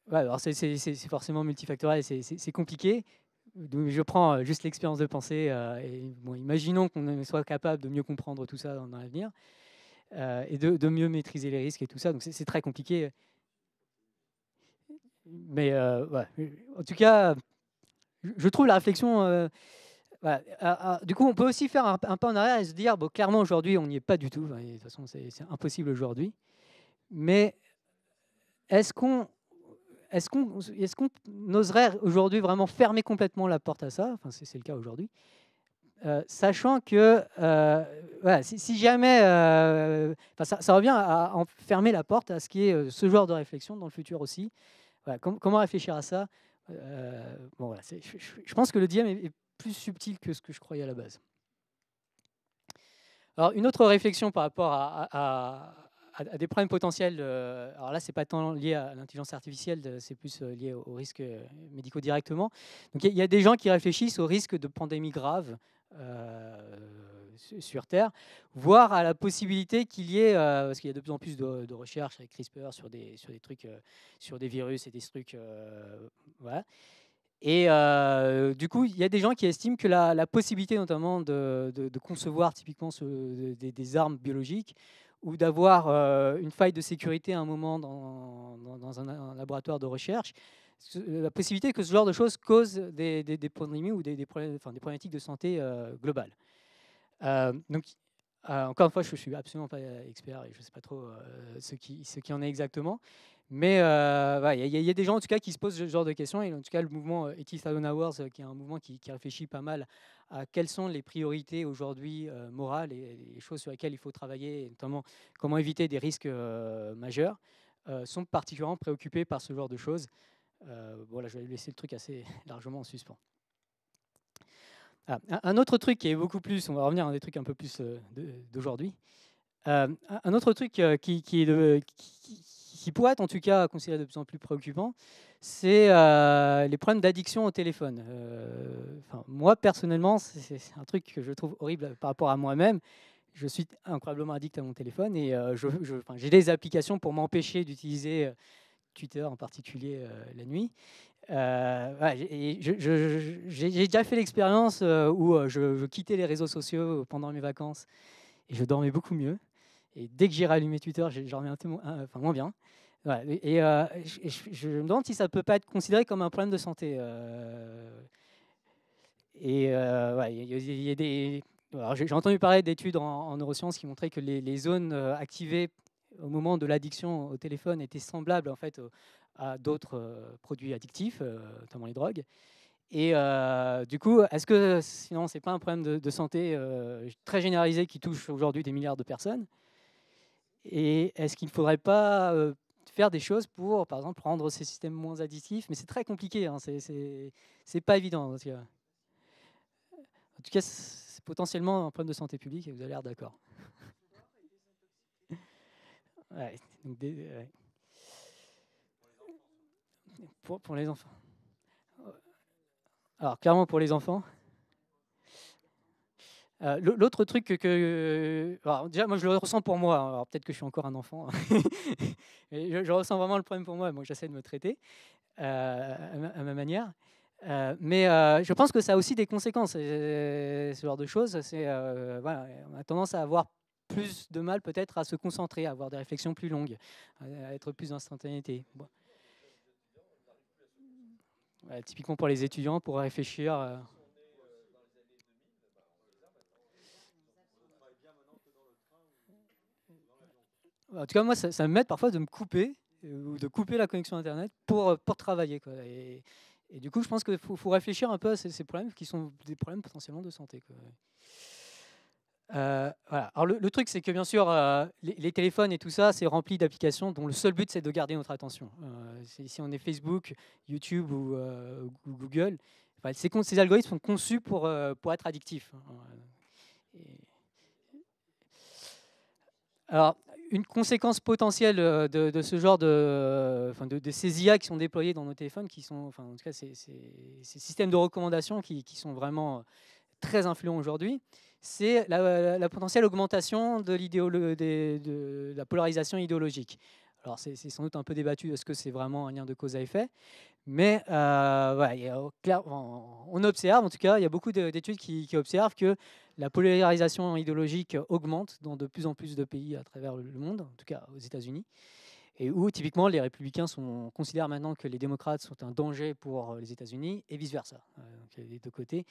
Speaker 1: Ouais, alors c'est forcément multifactoriel, c'est compliqué. Donc je prends juste l'expérience de pensée et bon, imaginons qu'on soit capable de mieux comprendre tout ça dans l'avenir et de mieux maîtriser les risques et tout ça. Donc c'est très compliqué. Mais ouais. En tout cas, je trouve la réflexion. Voilà. Du coup, on peut aussi faire un pas en arrière et se dire, bon, clairement aujourd'hui, on n'y est pas du tout. Enfin, de toute façon, c'est impossible aujourd'hui. Mais est-ce qu'on est-ce qu'on oserait aujourd'hui vraiment fermer complètement la porte à ça? Enfin, c'est le cas aujourd'hui. Sachant que voilà, si jamais, ça revient à fermer la porte à ce qui est ce genre de réflexion dans le futur aussi. Voilà, comment réfléchir à ça? Bon, voilà, je pense que le dilemme est plus subtil que ce que je croyais à la base. Alors, une autre réflexion par rapport à des problèmes potentiels, alors là, c'est pas tant lié à l'intelligence artificielle, c'est plus lié aux risques médicaux directement. Donc, il y a des gens qui réfléchissent au risque de pandémies graves sur Terre, voire à la possibilité qu'il y ait, parce qu'il y a de plus en plus de recherches avec CRISPR sur des trucs, sur des virus et des trucs, voilà. Et du coup, il y a des gens qui estiment que la possibilité notamment de concevoir typiquement des armes biologiques ou d'avoir une faille de sécurité à un moment dans un laboratoire de recherche, la possibilité que ce genre de choses cause des pandémies ou des problématiques de santé globales. Donc, encore une fois, je ne suis absolument pas expert et je ne sais pas trop ce qui en est exactement. Mais voilà, il y a des gens en tout cas qui se posent ce genre de questions. Et en tout cas, le mouvement 80,000 Hours, qui est un mouvement qui réfléchit pas mal à quelles sont les priorités aujourd'hui morales et les choses sur lesquelles il faut travailler, et notamment comment éviter des risques majeurs, sont particulièrement préoccupés par ce genre de choses. Voilà, je vais laisser le truc assez largement en suspens. Un autre truc qui est beaucoup plus, on va revenir à des trucs un peu plus d'aujourd'hui. Un autre truc qui pourrait être en tout cas considéré de plus en plus préoccupant, c'est les problèmes d'addiction au téléphone. Moi, personnellement, c'est un truc que je trouve horrible par rapport à moi-même. Je suis incroyablement addict à mon téléphone et j'ai des applications pour m'empêcher d'utiliser Twitter en particulier la nuit. J'ai déjà fait l'expérience où je quittais les réseaux sociaux pendant mes vacances et je dormais beaucoup mieux. Et dès que j'ai rallumé Twitter, je dormais moins bien. Voilà. Et je me demande si ça ne peut pas être considéré comme un problème de santé. Il y a des... Alors, j'ai entendu parler d'études en neurosciences qui montraient que les zones activées au moment de l'addiction au téléphone étaient semblables en fait à d'autres produits addictifs, notamment les drogues. Et du coup, est-ce que sinon c'est pas un problème de santé très généralisé qui touche aujourd'hui des milliards de personnes? Et est-ce qu'il ne faudrait pas faire des choses pour, par exemple, rendre ces systèmes moins addictifs? Mais c'est très compliqué, hein, c'est pas évident. En tout cas, c'est potentiellement un problème de santé publique et vous avez l'air d'accord. Ouais, donc ouais. Pour les enfants. Alors, clairement, pour les enfants. L'autre truc alors déjà, moi, je le ressens pour moi. Alors, peut-être que je suis encore un enfant. Mais je ressens vraiment le problème pour moi. Moi, j'essaie de me traiter à ma manière. Mais je pense que ça a aussi des conséquences, ce genre de choses. Voilà, on a tendance à avoir plus de mal peut-être à se concentrer, à avoir des réflexions plus longues, à être plus dans l'instantanéité. Bon. Ouais, typiquement pour les étudiants, pour réfléchir. En tout cas, moi, ça m'aide parfois de me couper ou de couper la connexion Internet pour travailler, quoi. Et du coup, je pense qu'il faut réfléchir un peu à ces problèmes qui sont des problèmes potentiellement de santé, quoi. Voilà. Alors le truc, c'est que bien sûr, les téléphones et tout ça, c'est rempli d'applications dont le seul but, c'est de garder notre attention. Si on est Facebook, YouTube ou Google, enfin, ces algorithmes sont conçus pour être addictifs, hein. Et- alors, une conséquence potentielle de ce genre de ces IA qui sont déployés dans nos téléphones, qui sont, enfin, en tout cas, ces systèmes de recommandation qui sont vraiment très influents aujourd'hui, c'est la potentielle augmentation de la polarisation idéologique. Alors, c'est sans doute un peu débattu, est-ce que c'est vraiment un lien de cause à effet? Mais voilà, on observe, en tout cas, il y a beaucoup d'études qui observent que la polarisation idéologique augmente dans de plus en plus de pays à travers le monde, en tout cas aux États-Unis, et où typiquement les républicains considèrent maintenant que les démocrates sont un danger pour les États-Unis et vice-versa. Donc, des deux côtés,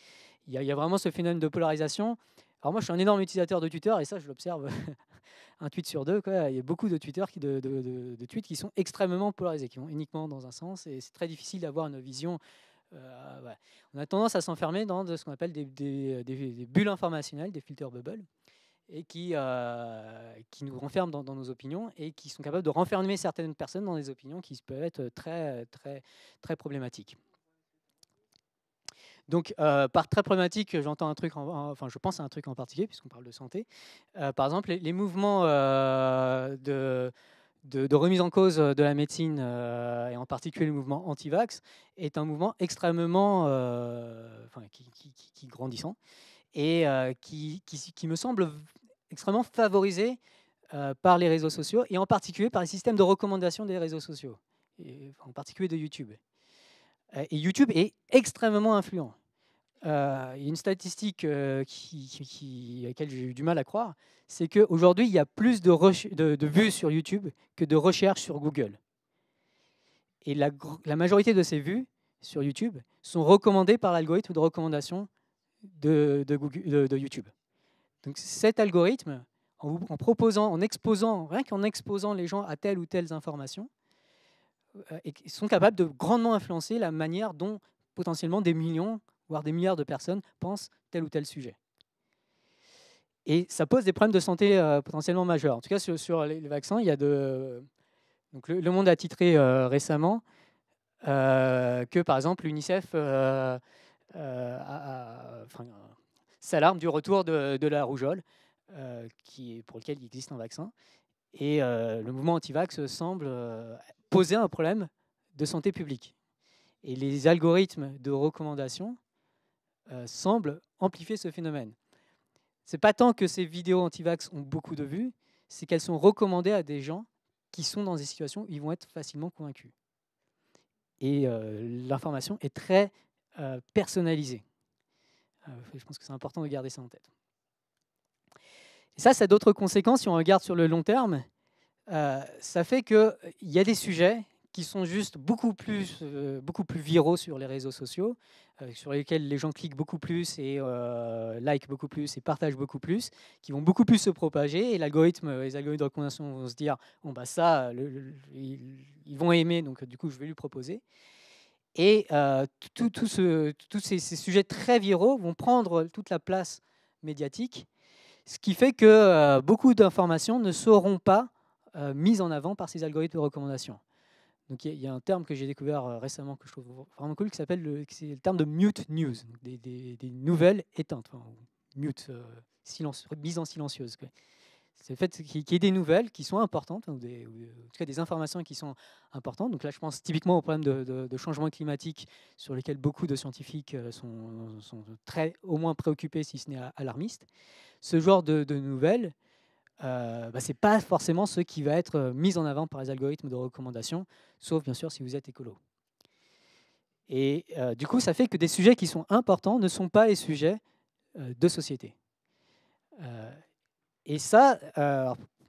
Speaker 1: il y a vraiment ce phénomène de polarisation. Alors moi, je suis un énorme utilisateur de Twitter et ça, je l'observe un tweet sur deux, quoi. Il y a beaucoup de tweets qui sont extrêmement polarisés, qui vont uniquement dans un sens, et c'est très difficile d'avoir une vision. Ouais. On a tendance à s'enfermer dans ce qu'on appelle des bulles informationnelles, des filter bubbles, et qui nous renferment dans nos opinions et qui sont capables de renfermer certaines personnes dans des opinions qui peuvent être très, très, très problématiques. Donc, par très problématique, j'entends un truc, enfin, je pense à un truc en particulier, puisqu'on parle de santé. Par exemple, les mouvements de remise en cause de la médecine, et en particulier le mouvement anti-vax, est un mouvement extrêmement enfin, qui grandissant et qui me semble extrêmement favorisé par les réseaux sociaux et en particulier par les systèmes de recommandation des réseaux sociaux, et en particulier de YouTube. Et YouTube est extrêmement influent. Il y a une statistique à laquelle j'ai eu du mal à croire, c'est qu'aujourd'hui, il y a plus de vues sur YouTube que de recherches sur Google. Et la majorité de ces vues sur YouTube sont recommandées par l'algorithme de recommandation de YouTube. Donc cet algorithme, rien qu'en exposant les gens à telle ou telle information, sont capables de grandement influencer la manière dont potentiellement des millions, voire des milliards de personnes pensent tel ou tel sujet. Et ça pose des problèmes de santé potentiellement majeurs. En tout cas, sur les vaccins, il y a donc le Monde a titré récemment que, par exemple, l'UNICEF s'alarme du retour de la rougeole, pour lequel il existe un vaccin. Et le mouvement anti-vax semble poser un problème de santé publique. Et les algorithmes de recommandation semblent amplifier ce phénomène. Ce n'est pas tant que ces vidéos anti-vax ont beaucoup de vues, c'est qu'elles sont recommandées à des gens qui sont dans des situations où ils vont être facilement convaincus. Et l'information est très personnalisée. Je pense que c'est important de garder ça en tête. Et ça a d'autres conséquences si on regarde sur le long terme. Ça fait qu'il y a des sujets qui sont juste beaucoup plus viraux sur les réseaux sociaux, sur lesquels les gens cliquent beaucoup plus et like beaucoup plus et partagent beaucoup plus, qui vont beaucoup plus se propager, et les algorithmes de recommandation vont se dire bon bah ça, ils vont aimer, donc du coup je vais lui proposer. Et tous ces sujets très viraux vont prendre toute la place médiatique, ce qui fait que beaucoup d'informations ne seront pas mises en avant par ces algorithmes de recommandation. Donc il y a un terme que j'ai découvert récemment que je trouve vraiment cool, qui s'appelle le terme de mute news, donc des nouvelles éteintes, enfin, mute, mise en silencieuse, quoi. C'est le fait qu'il y ait des nouvelles qui sont importantes, ou en tout cas des informations qui sont importantes. Donc là, je pense typiquement au problème de changement climatique, sur lequel beaucoup de scientifiques sont au moins préoccupés, si ce n'est alarmistes. Ce genre de nouvelles, ce n'est pas forcément ce qui va être mis en avant par les algorithmes de recommandation, sauf bien sûr si vous êtes écolo. Et du coup, ça fait que des sujets qui sont importants ne sont pas les sujets de société. Et ça,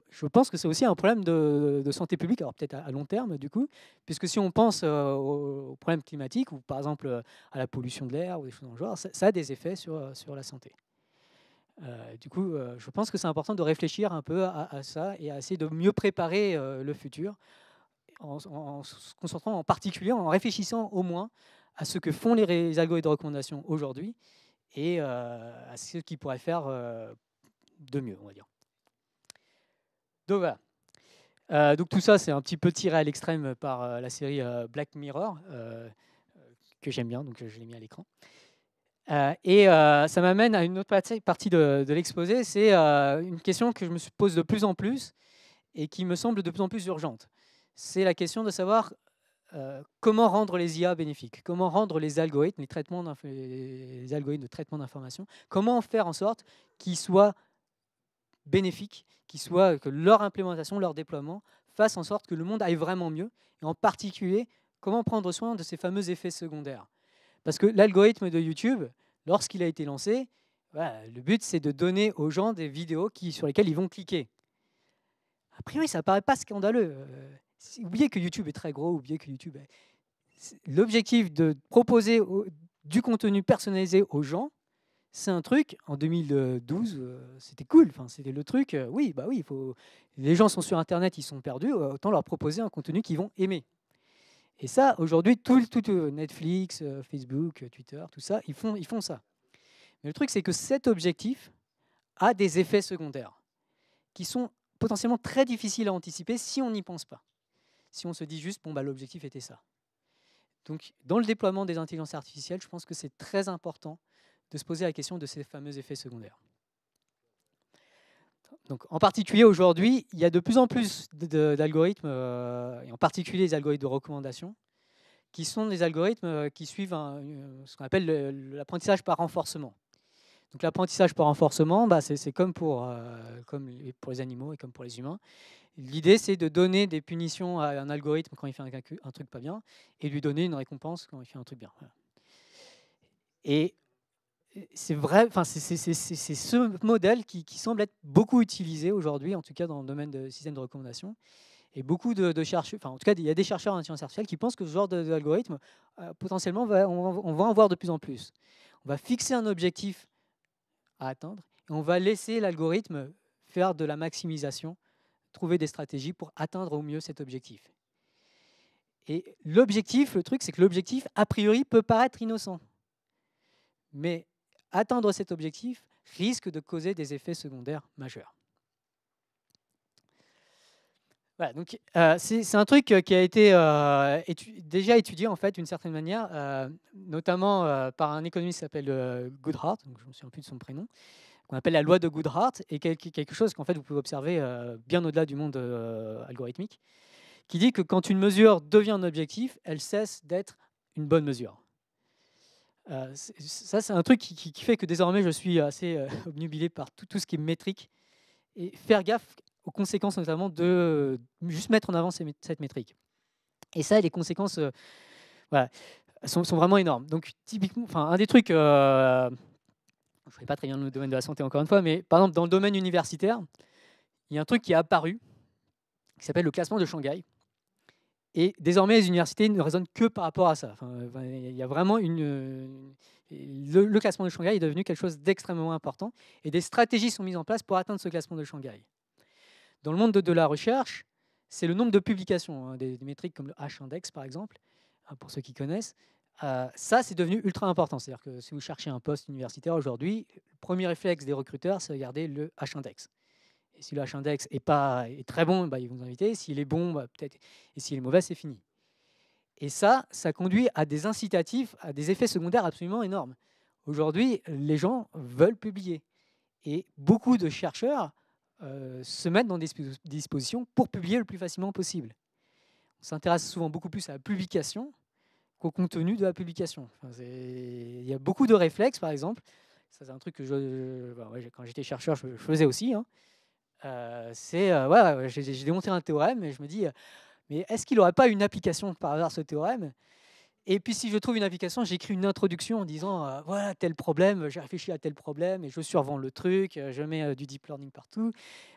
Speaker 1: je pense que c'est aussi un problème de santé publique, alors peut-être à long terme du coup, puisque si on pense aux problèmes climatiques, ou par exemple à la pollution de l'air, ou des choses dans le genre, ça a des effets sur la santé. Du coup, je pense que c'est important de réfléchir un peu à ça et à essayer de mieux préparer le futur en se concentrant en particulier, en réfléchissant au moins à ce que font les algorithmes de recommandation aujourd'hui et à ce qu'ils pourraient faire de mieux, on va dire. Donc voilà. Donc tout ça, c'est un petit peu tiré à l'extrême par la série Black Mirror, que j'aime bien, donc je l'ai mis à l'écran. Ça m'amène à une autre partie de l'exposé, c'est une question que je me pose de plus en plus et qui me semble de plus en plus urgente. C'est la question de savoir comment rendre les IA bénéfiques, comment rendre les algorithmes, les algorithmes de traitement d'information, comment faire en sorte qu'ils soient bénéfiques, que leur implémentation, leur déploiement fasse en sorte que le monde aille vraiment mieux, et en particulier, comment prendre soin de ces fameux effets secondaires. Parce que l'algorithme de YouTube, lorsqu'il a été lancé, voilà, le but c'est de donner aux gens des vidéos sur lesquelles ils vont cliquer. A priori, ça ne paraît pas scandaleux. Oubliez que YouTube est très gros, oubliez que YouTube l'objectif de proposer du contenu personnalisé aux gens, c'est un truc, en 2012, c'était cool. Enfin, c'était le truc, oui, bah oui, les gens sont sur Internet, ils sont perdus, autant leur proposer un contenu qu'ils vont aimer. Et ça, aujourd'hui, tout Netflix, Facebook, Twitter, tout ça, ils font ça. Mais le truc, c'est que cet objectif a des effets secondaires qui sont potentiellement très difficiles à anticiper si on n'y pense pas. Si on se dit juste, bon, bah, l'objectif était ça. Donc, dans le déploiement des intelligences artificielles, je pense que c'est très important de se poser la question de ces fameux effets secondaires. Donc, en particulier, aujourd'hui, il y a de plus en plus d'algorithmes, et en particulier les algorithmes de recommandation, qui sont des algorithmes qui suivent ce qu'on appelle l'apprentissage par renforcement. Donc l'apprentissage par renforcement, bah, c'est comme pour les animaux et comme pour les humains. L'idée, c'est de donner des punitions à un algorithme quand il fait un truc pas bien et lui donner une récompense quand il fait un truc bien. Voilà. Et c'est vrai, c'est ce modèle qui semble être beaucoup utilisé aujourd'hui, en tout cas dans le domaine de système de recommandation. Et beaucoup de chercheurs, enfin en tout cas, il y a des chercheurs en intelligence artificielle qui pensent que ce genre d'algorithme, potentiellement, on va en voir de plus en plus. On va fixer un objectif à atteindre et on va laisser l'algorithme faire de la maximisation, trouver des stratégies pour atteindre au mieux cet objectif. Et l'objectif, le truc, c'est que l'objectif, a priori, peut paraître innocent. Mais atteindre cet objectif risque de causer des effets secondaires majeurs. Voilà, donc c'est un truc qui a été déjà étudié en fait d'une certaine manière, notamment par un économiste qui s'appelle Goodhart, donc je ne me souviens plus de son prénom, qu'on appelle la loi de Goodhart, et quelque chose qu'en fait vous pouvez observer bien au-delà du monde algorithmique, qui dit que quand une mesure devient un objectif, elle cesse d'être une bonne mesure. Ça, c'est un truc qui fait que désormais je suis assez obnubilé par tout ce qui est métrique, et faire gaffe aux conséquences notamment de juste mettre en avant cette métrique. Et ça, les conséquences voilà, sont vraiment énormes. Donc typiquement, un des trucs, je ne connais pas très bien le domaine de la santé encore une fois, mais par exemple dans le domaine universitaire, il y a un truc qui est apparu, qui s'appelle le classement de Shanghai. Et désormais, les universités ne raisonnent que par rapport à ça. Il y a vraiment le classement de Shanghai est devenu quelque chose d'extrêmement important, et des stratégies sont mises en place pour atteindre ce classement de Shanghai. Dans le monde de la recherche, c'est le nombre de publications, des métriques comme le H-index par exemple, pour ceux qui connaissent. Ça, c'est devenu ultra important. C'est-à-dire que si vous cherchez un poste universitaire aujourd'hui, le premier réflexe des recruteurs, c'est de regarder le H-index. Et si le H-index est très bon, bah, ils vont vous inviter. S'il est bon, bah, peut-être. Et s'il est mauvais, c'est fini. Et ça conduit à des incitatifs, à des effets secondaires absolument énormes. Aujourd'hui, les gens veulent publier. Et beaucoup de chercheurs se mettent dans des dispositions pour publier le plus facilement possible. On s'intéresse souvent beaucoup plus à la publication qu'au contenu de la publication. Il y a beaucoup de réflexes, par exemple. Ça, c'est un truc que quand j'étais chercheur, je faisais aussi. Hein. J'ai démontré un théorème et je me dis, mais est-ce qu'il n'aurait pas une application par hasard, ce théorème? Et puis si je trouve une application, j'écris une introduction en disant voilà tel problème, j'ai réfléchi à tel problème et je survends le truc, je mets du deep learning partout,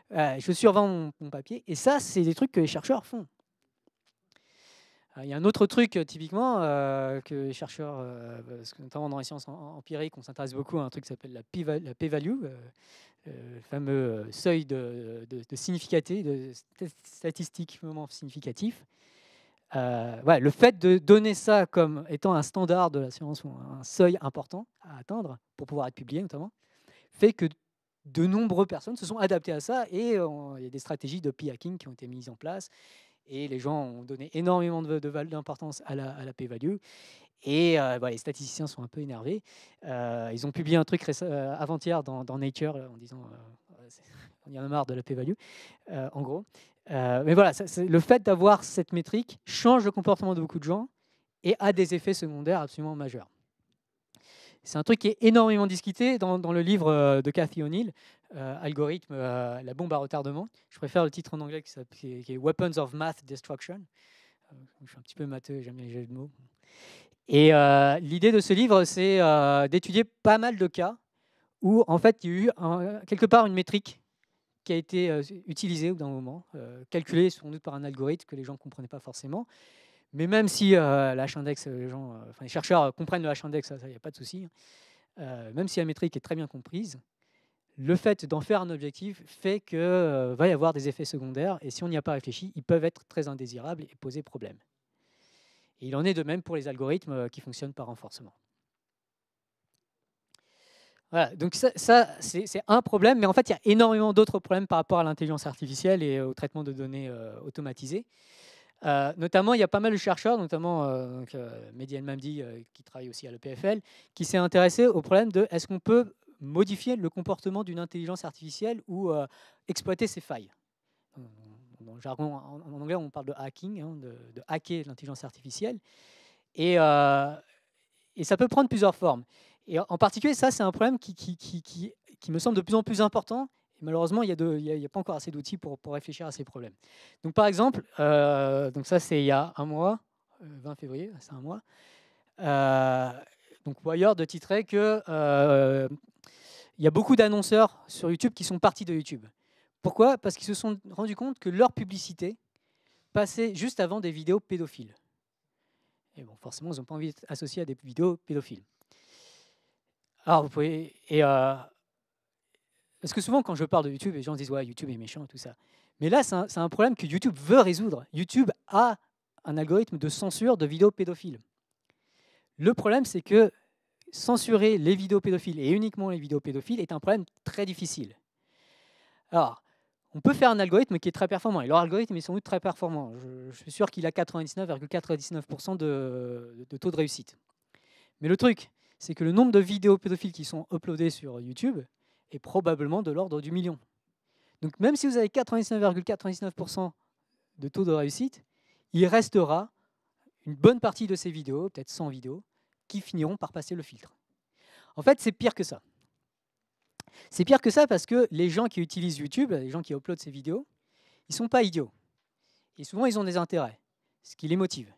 Speaker 1: je survends mon papier. Et ça, c'est des trucs que les chercheurs font. Il y a un autre truc, typiquement, que les chercheurs, parce que notamment dans les sciences empiriques, on s'intéresse beaucoup à un truc qui s'appelle la p-value, le fameux seuil de significativité, de statistiquement significatif. Ouais, le fait de donner ça comme étant un standard de la science ou un seuil important à atteindre pour pouvoir être publié notamment, fait que de nombreuses personnes se sont adaptées à ça et il y a des stratégies de p-hacking qui ont été mises en place et les gens ont donné énormément d'importance à la p-value et les statisticiens sont un peu énervés. Ils ont publié un truc avant-hier dans Nature en disant on y en a marre de la p-value, en gros. Mais voilà, le fait d'avoir cette métrique change le comportement de beaucoup de gens et a des effets secondaires absolument majeurs. C'est un truc qui est énormément discuté dans le livre de Cathy O'Neil, Algorithme, la bombe à retardement. Je préfère le titre en anglais qui est Weapons of Math Destruction. Je suis un petit peu matheux, j'aime bien les jeux de mots. Et l'idée de ce livre, c'est d'étudier pas mal de cas où en fait il y a eu quelque part une métrique qui a été utilisée au bout d'un moment, calculée sans doute par un algorithme que les gens ne comprenaient pas forcément. Mais même si l'H-index, les chercheurs comprennent le H-index, ça, il n'y a pas de souci. Même si la métrique est très bien comprise, le fait d'en faire un objectif fait qu'il va y avoir des effets secondaires. Et si on n'y a pas réfléchi, ils peuvent être très indésirables et poser problème. Et il en est de même pour les algorithmes qui fonctionnent par renforcement. Voilà, donc ça c'est un problème, mais en fait, il y a énormément d'autres problèmes par rapport à l'intelligence artificielle et au traitement de données automatisées. Notamment, il y a pas mal de chercheurs, notamment Mehdi El-Mamdi, qui travaille aussi à l'EPFL, qui s'est intéressé au problème de est-ce qu'on peut modifier le comportement d'une intelligence artificielle ou exploiter ses failles. Dans le jargon en anglais, on parle de hacking, de hacker l'intelligence artificielle. Et ça peut prendre plusieurs formes. Et en particulier, ça, c'est un problème qui me semble de plus en plus important. Et malheureusement, il n'y a pas encore assez d'outils pour réfléchir à ces problèmes. Donc, par exemple, donc ça, c'est il y a un mois, 20 février, c'est un mois. Donc, Wired titrait que il y a beaucoup d'annonceurs sur YouTube qui sont partis de YouTube. Pourquoi? Parce qu'ils se sont rendus compte que leur publicité passait juste avant des vidéos pédophiles. Et bon, forcément, ils n'ont pas envie d'être associés à des vidéos pédophiles. Alors, vous pouvez... parce que souvent, quand je parle de YouTube, les gens disent « ouais, YouTube est méchant » et tout ça. Mais là, c'est un problème que YouTube veut résoudre. YouTube a un algorithme de censure de vidéos pédophiles. Le problème, c'est que censurer les vidéos pédophiles et uniquement les vidéos pédophiles est un problème très difficile. Alors, on peut faire un algorithme qui est très performant. Et leur algorithme est sans doute très performant. Je suis sûr qu'il a 99,99% de taux de réussite. Mais le truc, c'est que le nombre de vidéos pédophiles qui sont uploadées sur YouTube est probablement de l'ordre du million. Donc même si vous avez 99,99% de taux de réussite, il restera une bonne partie de ces vidéos, peut-être 100 vidéos, qui finiront par passer le filtre. En fait, c'est pire que ça. C'est pire que ça parce que les gens qui utilisent YouTube, les gens qui uploadent ces vidéos, ils ne sont pas idiots. Et souvent, ils ont des intérêts, ce qui les motive.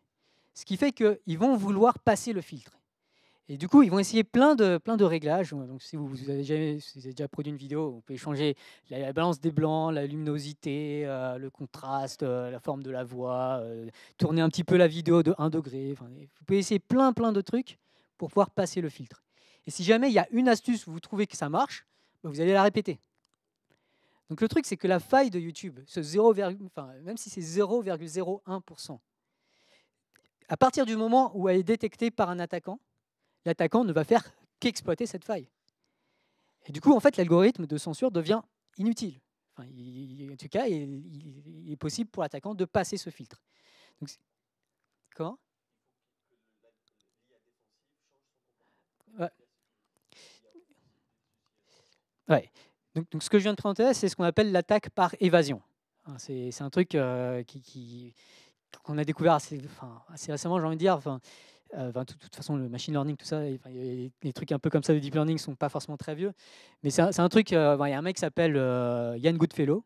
Speaker 1: Ce qui fait qu'ils vont vouloir passer le filtre. Et du coup, ils vont essayer plein de réglages. Donc, si vous avez déjà produit une vidéo, vous pouvez changer la balance des blancs, la luminosité, le contraste, la forme de la voix, tourner un petit peu la vidéo de 1 degré. Enfin, vous pouvez essayer plein de trucs pour pouvoir passer le filtre. Et si jamais il y a une astuce où vous trouvez que ça marche, vous allez la répéter. Donc le truc, c'est que la faille de YouTube, même si c'est 0,01%, à partir du moment où elle est détectée par un attaquant, l'attaquant ne va faire qu'exploiter cette faille. Et du coup, en fait, l'algorithme de censure devient inutile. En tout cas, il est possible pour l'attaquant de passer ce filtre. Donc, comment? Ouais. Donc, ce que je viens de présenter, c'est ce qu'on appelle l'attaque par évasion. C'est un truc qu'on a découvert assez récemment, j'ai envie de dire. De toute façon, le machine learning, tout ça, les trucs un peu comme ça de deep learning ne sont pas forcément très vieux. Mais c'est un truc, il y a un mec qui s'appelle Ian Goodfellow.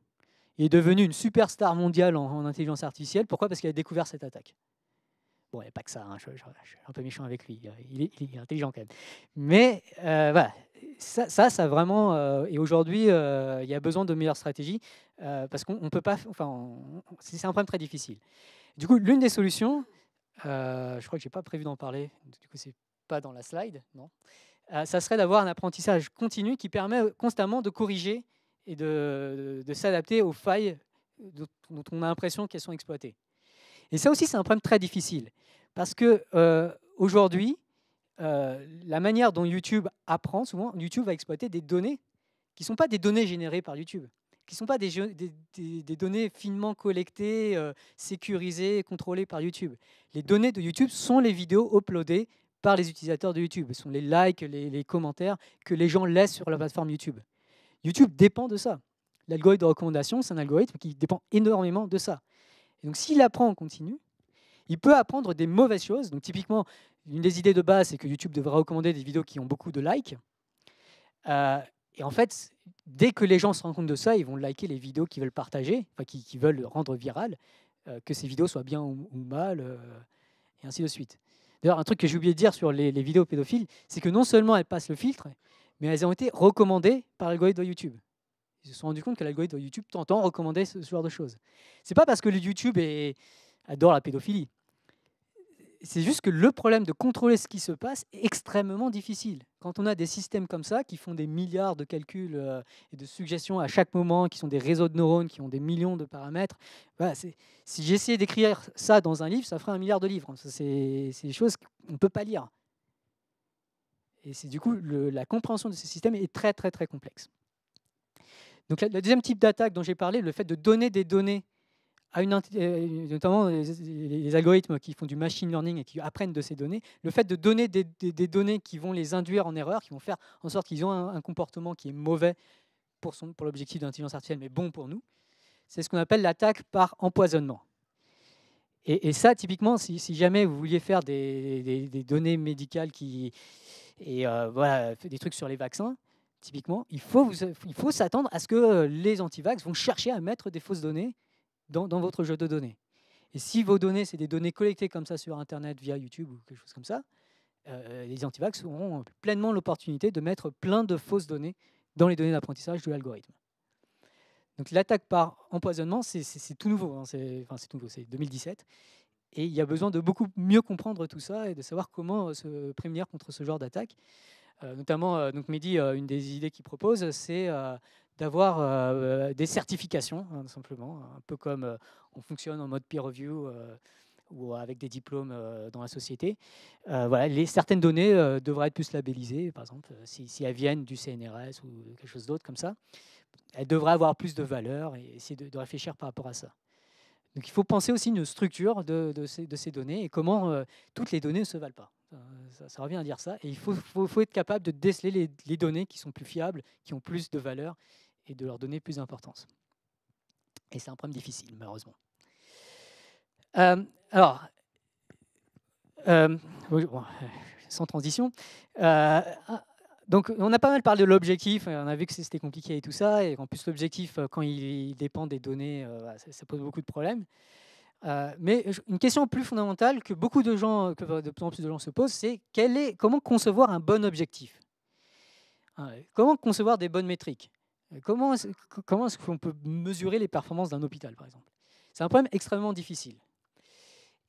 Speaker 1: Il est devenu une superstar mondiale en intelligence artificielle. Pourquoi? Parce qu'il a découvert cette attaque. Bon, il n'y a pas que ça, je suis un peu méchant avec lui. Il est intelligent quand même. Mais voilà, ça vraiment... et aujourd'hui, il y a besoin de meilleures stratégies parce qu'on ne peut pas... c'est un problème très difficile. Du coup, l'une des solutions, je crois que je n'ai pas prévu d'en parler, du coup c'est pas dans la slide, non. Ça serait d'avoir un apprentissage continu qui permet constamment de corriger et de s'adapter aux failles dont on a l'impression qu'elles sont exploitées. Et ça aussi, c'est un problème très difficile, parce que aujourd'hui, la manière dont YouTube apprend, souvent, YouTube va exploiter des données qui ne sont pas des données générées par YouTube, qui ne sont pas des données finement collectées, sécurisées, contrôlées par YouTube. Les données de YouTube sont les vidéos uploadées par les utilisateurs de YouTube. Ce sont les likes, les commentaires que les gens laissent sur la plateforme YouTube. YouTube dépend de ça. L'algorithme de recommandation, c'est un algorithme qui dépend énormément de ça. Et donc, s'il apprend en continu, il peut apprendre des mauvaises choses. Donc, typiquement, une des idées de base, c'est que YouTube devrait recommander des vidéos qui ont beaucoup de likes. Et en fait, dès que les gens se rendent compte de ça, ils vont liker les vidéos qu'ils veulent partager, enfin, qui veulent rendre virales, que ces vidéos soient bien ou mal, et ainsi de suite. D'ailleurs, un truc que j'ai oublié de dire sur les vidéos pédophiles, c'est que non seulement elles passent le filtre, mais elles ont été recommandées par l'algorithme de YouTube. Ils se sont rendus compte que l'algorithme de YouTube t'entend recommander ce genre de choses. C'est pas parce que le YouTube adore la pédophilie. C'est juste que le problème de contrôler ce qui se passe est extrêmement difficile. Quand on a des systèmes comme ça, qui font des milliards de calculs et de suggestions à chaque moment, qui sont des réseaux de neurones, qui ont des millions de paramètres, voilà, si j'essayais d'écrire ça dans un livre, ça ferait 1 milliard de livres. C'est des choses qu'on ne peut pas lire. Et c'est du coup, la compréhension de ces systèmes est très, très, très complexe. Donc, le deuxième type d'attaque dont j'ai parlé, le fait de donner des données notamment les algorithmes qui font du machine learning et qui apprennent de ces données, le fait de donner des données qui vont les induire en erreur, qui vont faire en sorte qu'ils ont un comportement qui est mauvais pour l'objectif de l'intelligence artificielle, mais bon pour nous, c'est ce qu'on appelle l'attaque par empoisonnement. Et ça, typiquement, si jamais vous vouliez faire des données médicales voilà, des trucs sur les vaccins, typiquement, il faut s'attendre à ce que les antivax vont chercher à mettre des fausses données dans votre jeu de données. Et si vos données, c'est des données collectées comme ça sur Internet via YouTube ou quelque chose comme ça, les antivax auront pleinement l'opportunité de mettre plein de fausses données dans les données d'apprentissage de l'algorithme. Donc l'attaque par empoisonnement, c'est tout nouveau, hein, c'est tout nouveau, c'est 2017. Et il y a besoin de beaucoup mieux comprendre tout ça et de savoir comment se prémunir contre ce genre d'attaque. Notamment, donc Mehdi, une des idées qu'il propose, c'est d'avoir des certifications, hein, simplement, un peu comme on fonctionne en mode peer review ou avec des diplômes dans la société. Voilà, certaines données devraient être plus labellisées, par exemple, si elles viennent du CNRS ou quelque chose d'autre comme ça, elles devraient avoir plus de valeur et essayer de réfléchir par rapport à ça. Donc il faut penser aussi une structure de ces données et comment toutes les données ne se valent pas. Ça revient à dire ça. Et il faut être capable de déceler les données qui sont plus fiables, qui ont plus de valeur et de leur donner plus d'importance. Et c'est un problème difficile, malheureusement. Alors, sans transition, donc on a pas mal parlé de l'objectif, on a vu que c'était compliqué et tout ça, et en plus l'objectif, quand il dépend des données, ça pose beaucoup de problèmes. Mais une question plus fondamentale que beaucoup de gens, que de plus en plus de gens se posent, c'est comment concevoir un bon objectif? Comment concevoir des bonnes métriques? Comment est-ce qu'on peut mesurer les performances d'un hôpital, par exemple? C'est un problème extrêmement difficile.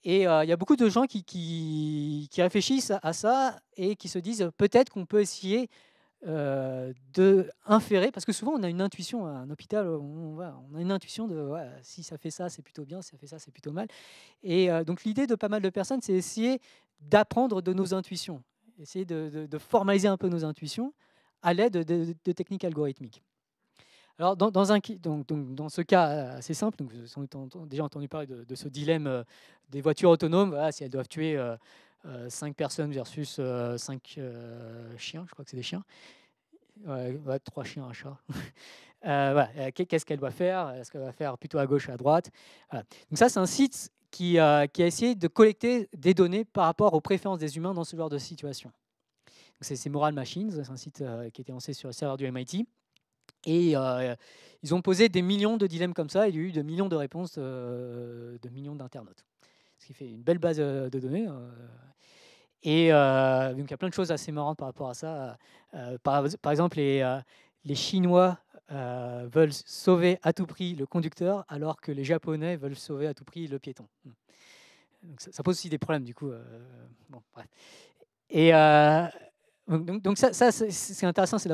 Speaker 1: Et il y a beaucoup de gens qui réfléchissent à ça et qui se disent peut-être qu'on peut essayer d'inférer, parce que souvent on a une intuition à un hôpital, on a une intuition de si ça fait ça, c'est plutôt bien, si ça fait ça, c'est plutôt mal. Et donc l'idée de pas mal de personnes, c'est essayer d'apprendre de nos intuitions, essayer de formaliser un peu nos intuitions à l'aide de techniques algorithmiques. Alors dans ce cas assez simple, donc, vous avez déjà entendu parler de ce dilemme des voitures autonomes, voilà, si elles doivent tuer 5 personnes versus 5 chiens, je crois que c'est des chiens. 3 chiens, un chat. Voilà. Qu'est-ce qu'elle doit faire? Est-ce qu'elle va faire plutôt à gauche, à droite? Voilà. Donc ça, c'est un site qui a essayé de collecter des données par rapport aux préférences des humains dans ce genre de situation. C'est Moral Machines, c'est un site qui a été lancé sur le serveur du MIT. Et ils ont posé des millions de dilemmes comme ça, et il y a eu de millions de réponses de millions d'internautes. Ce qui fait une belle base de données. Et donc il y a plein de choses assez marrantes par rapport à ça. Par exemple, les Chinois veulent sauver à tout prix le conducteur, alors que les Japonais veulent sauver à tout prix le piéton. Donc ça pose aussi des problèmes, du coup. Bon, bref. Et donc ça c'est intéressant, c'est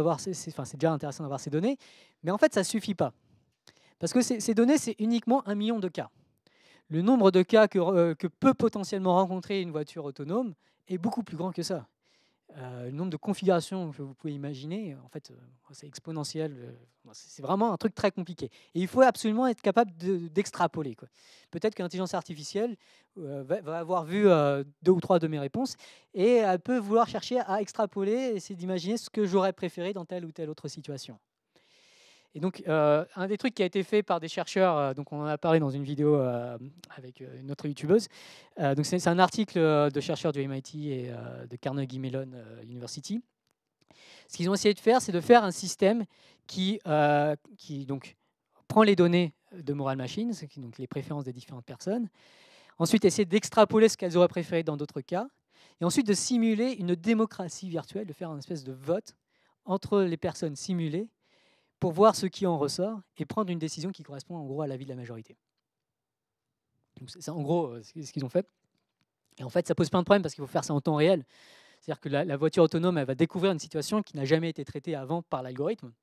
Speaker 1: déjà intéressant d'avoir ces données, mais en fait, ça ne suffit pas. Parce que ces données, c'est uniquement 1 million de cas. Le nombre de cas que peut potentiellement rencontrer une voiture autonome est beaucoup plus grand que ça. Le nombre de configurations que vous pouvez imaginer, en fait, c'est exponentiel. C'est vraiment un truc très compliqué. Et il faut absolument être capable d'extrapoler. Peut-être que l'intelligence artificielle va avoir vu 2 ou 3 de mes réponses et elle peut vouloir chercher à extrapoler, essayer d'imaginer ce que j'aurais préféré dans telle ou telle autre situation. Et donc, un des trucs qui a été fait par des chercheurs, donc on en a parlé dans une vidéo avec une autre youtubeuse. Donc c'est un article de chercheurs du MIT et de Carnegie Mellon University. Ce qu'ils ont essayé de faire, c'est de faire un système qui donc, prend les données de Moral Machines, donc les préférences des différentes personnes, ensuite essayer d'extrapoler ce qu'elles auraient préféré dans d'autres cas, et ensuite de simuler une démocratie virtuelle, de faire une espèce de vote entre les personnes simulées pour voir ce qui en ressort et prendre une décision qui correspond en gros à l'avis de la majorité. C'est en gros ce qu'ils ont fait. Et en fait, ça pose plein de problèmes parce qu'il faut faire ça en temps réel. C'est-à-dire que la voiture autonome, elle va découvrir une situation qui n'a jamais été traitée avant par l'algorithme.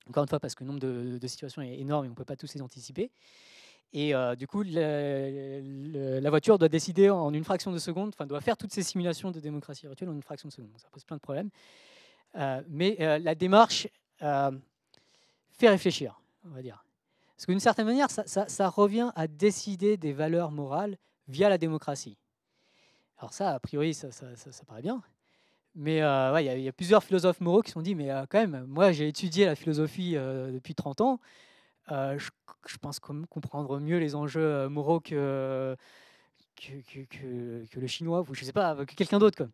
Speaker 1: Encore une fois, parce que le nombre de situations est énorme et on ne peut pas tous les anticiper. Et du coup, la voiture doit décider en une fraction de seconde, enfin doit faire toutes ces simulations de démocratie virtuelle en une fraction de seconde. Ça pose plein de problèmes. Mais la démarche fait réfléchir, on va dire. Parce qu'une certaine manière, ça revient à décider des valeurs morales via la démocratie. Alors ça, a priori, ça paraît bien. Mais ouais, il y a plusieurs philosophes moraux qui se sont dit, mais quand même, moi j'ai étudié la philosophie depuis 30 ans, je pense comprendre mieux les enjeux moraux que le chinois, ou je sais pas, que quelqu'un d'autre.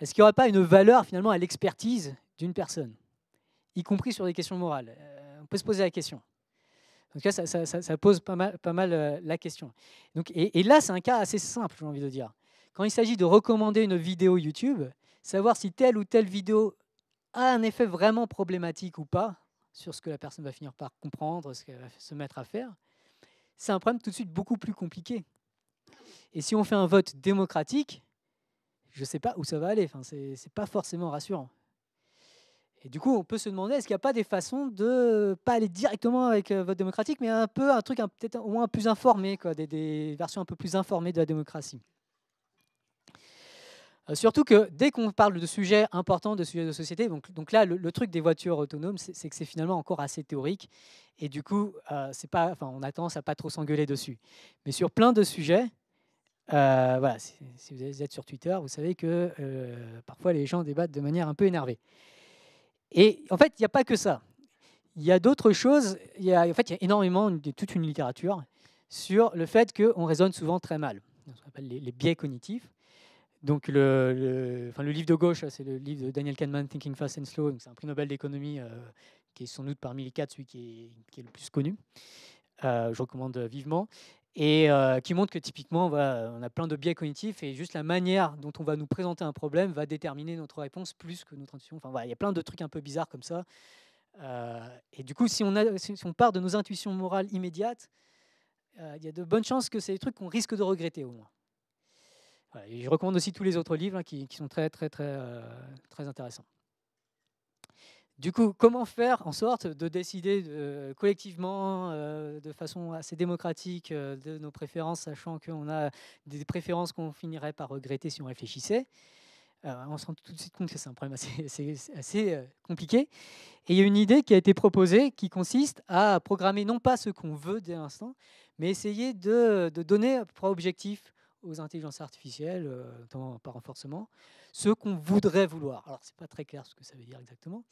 Speaker 1: Est-ce qu'il n'y aurait pas une valeur finalement à l'expertise d'une personne, y compris sur des questions morales? On peut se poser la question. En tout cas, ça pose pas mal la question. Donc, et là, c'est un cas assez simple, j'ai envie de dire. Quand il s'agit de recommander une vidéo YouTube, savoir si telle ou telle vidéo a un effet vraiment problématique ou pas sur ce que la personne va finir par comprendre, ce qu'elle va se mettre à faire, c'est un problème tout de suite beaucoup plus compliqué. Et si on fait un vote démocratique, je ne sais pas où ça va aller. Enfin, c'est pas forcément rassurant. Et du coup, on peut se demander, est-ce qu'il n'y a pas des façons de pas aller directement avec vote démocratique, mais un truc peut-être au moins plus informé, des versions un peu plus informées de la démocratie. Surtout que dès qu'on parle de sujets importants, de sujets de société, donc là, le truc des voitures autonomes, c'est que c'est finalement encore assez théorique. Et du coup, on a tendance à pas trop s'engueuler dessus. Mais sur plein de sujets, voilà, si vous êtes sur Twitter, vous savez que parfois les gens débattent de manière un peu énervée. Et en fait, il n'y a pas que ça. Il y a d'autres choses. Il y a énormément, toute une littérature sur le fait qu'on raisonne souvent très mal. Ce qu'on appelle les biais cognitifs. Donc le livre de gauche, c'est le livre de Daniel Kahneman, Thinking Fast and Slow. C'est un prix Nobel d'économie qui est sans doute parmi les 4 celui qui est le plus connu. Je recommande vivement. Et qui montre que typiquement, on a plein de biais cognitifs et juste la manière dont on va nous présenter un problème va déterminer notre réponse plus que notre intuition. Enfin, voilà, il y a plein de trucs un peu bizarres comme ça. Et du coup, si on part de nos intuitions morales immédiates, il y a de bonnes chances que c'est des trucs qu'on risque de regretter au moins. Voilà, et je recommande aussi tous les autres livres qui sont très intéressants. Du coup, comment faire en sorte de décider collectivement, de façon assez démocratique, de nos préférences, sachant qu'on a des préférences qu'on finirait par regretter si on réfléchissait? On se rend tout de suite compte que c'est un problème assez compliqué. Et il y a une idée qui a été proposée qui consiste à programmer non pas ce qu'on veut dès l'instant, mais essayer de donner pour objectif aux intelligences artificielles, notamment par renforcement, ce qu'on voudrait vouloir. Alors, ce n'est pas très clair ce que ça veut dire exactement,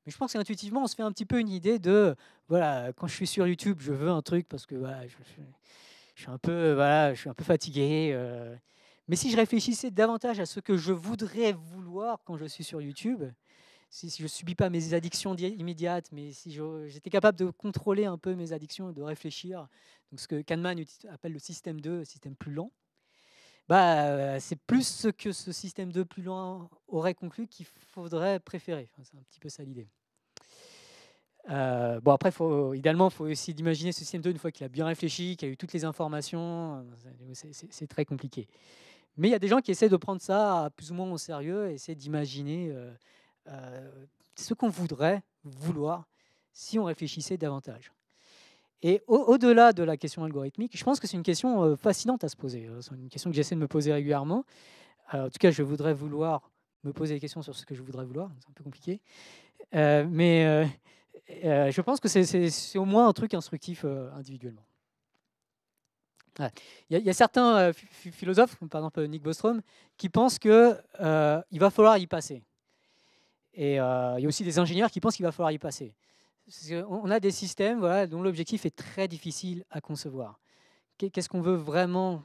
Speaker 1: mais je pense qu'intuitivement, on se fait un petit peu une idée de, voilà, quand je suis sur YouTube, je veux un truc parce que voilà, je suis un peu fatigué. Mais si je réfléchissais davantage à ce que je voudrais vouloir quand je suis sur YouTube, si je ne subis pas mes addictions immédiates, mais si j'étais capable de contrôler un peu mes addictions et de réfléchir, donc ce que Kahneman appelle le système 2, le système plus lent, c'est plus ce que ce système 2 plus lent aurait conclu qu'il faudrait préférer. Enfin, c'est un petit peu ça l'idée. Bon, après, idéalement, il faut essayer d'imaginer ce système 2 une fois qu'il a bien réfléchi, qu'il a eu toutes les informations. C'est très compliqué. Mais il y a des gens qui essaient de prendre ça plus ou moins au sérieux et essaient d'imaginer ce qu'on voudrait vouloir si on réfléchissait davantage. Et au-delà de la question algorithmique, je pense que c'est une question fascinante à se poser. C'est une question que j'essaie de me poser régulièrement. En tout cas, je voudrais vouloir me poser des questions sur ce que je voudrais vouloir. C'est un peu compliqué. Mais je pense que c'est au moins un truc instructif individuellement. Ouais. Il y a certains philosophes, comme par exemple Nick Bostrom, qui pensent qu'il va falloir y passer. Et il y a aussi des ingénieurs qui pensent qu'il va falloir y passer. On a des systèmes dont l'objectif est très difficile à concevoir. Qu'est-ce qu'on veut vraiment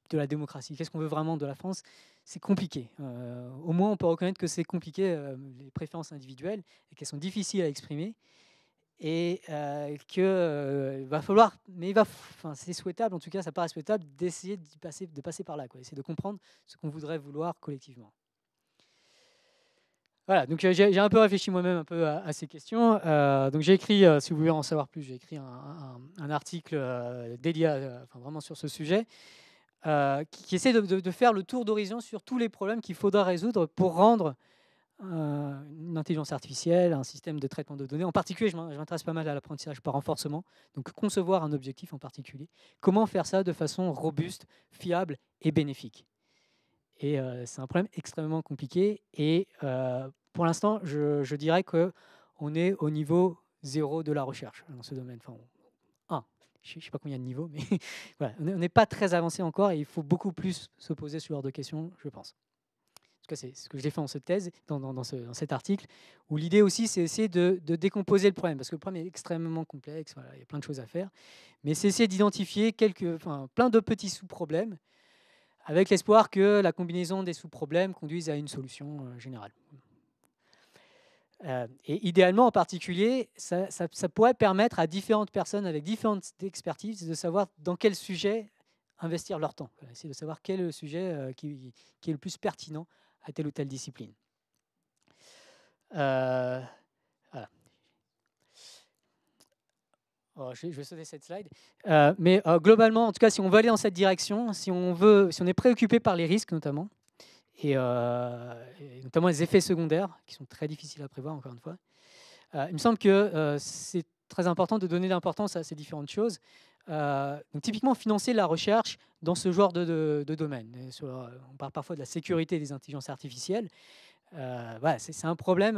Speaker 1: de la démocratie? Qu'est-ce qu'on veut vraiment de la France? C'est compliqué. Au moins, on peut reconnaître que c'est compliqué, les préférences individuelles, et qu'elles sont difficiles à exprimer. Et qu'il va falloir, mais c'est souhaitable, en tout cas, ça paraît souhaitable d'essayer de passer par là, essayer de comprendre ce qu'on voudrait vouloir collectivement. Voilà, donc j'ai un peu réfléchi moi-même un peu à ces questions. Donc j'ai écrit, si vous voulez en savoir plus, j'ai écrit un article dédié vraiment sur ce sujet, qui essaie de faire le tour d'horizon sur tous les problèmes qu'il faudra résoudre pour rendre une intelligence artificielle, un système de traitement de données. En particulier, je m'intéresse pas mal à l'apprentissage par renforcement, donc concevoir un objectif en particulier. Comment faire ça de façon robuste, fiable et bénéfique? Et c'est un problème extrêmement compliqué. Et pour l'instant, je dirais qu'on est au niveau 0 de la recherche dans ce domaine. Enfin, 1. Je ne sais pas combien de niveaux, mais voilà, on n'est pas très avancé encore et il faut beaucoup plus se poser ce genre de questions, je pense. En tout cas, c'est ce que je défends dans cette thèse, dans cet article, où l'idée aussi, c'est essayer de décomposer le problème, parce que le problème est extrêmement complexe, il y a plein de choses à faire, mais c'est essayer d'identifier plein de petits sous-problèmes, avec l'espoir que la combinaison des sous-problèmes conduise à une solution générale. Et idéalement, en particulier, ça pourrait permettre à différentes personnes avec différentes expertises de savoir dans quel sujet investir leur temps, essayer de savoir quel est le sujet qui est le plus pertinent à telle ou telle discipline. Voilà. Je vais sauter cette slide. Mais globalement, en tout cas, si on veut aller dans cette direction, si on est préoccupé par les risques notamment, et notamment les effets secondaires, qui sont très difficiles à prévoir, encore une fois, il me semble que c'est très important de donner l'importance à ces différentes choses. Donc typiquement, financer la recherche dans ce genre de domaine. On parle parfois de la sécurité des intelligences artificielles. Voilà, c'est un problème.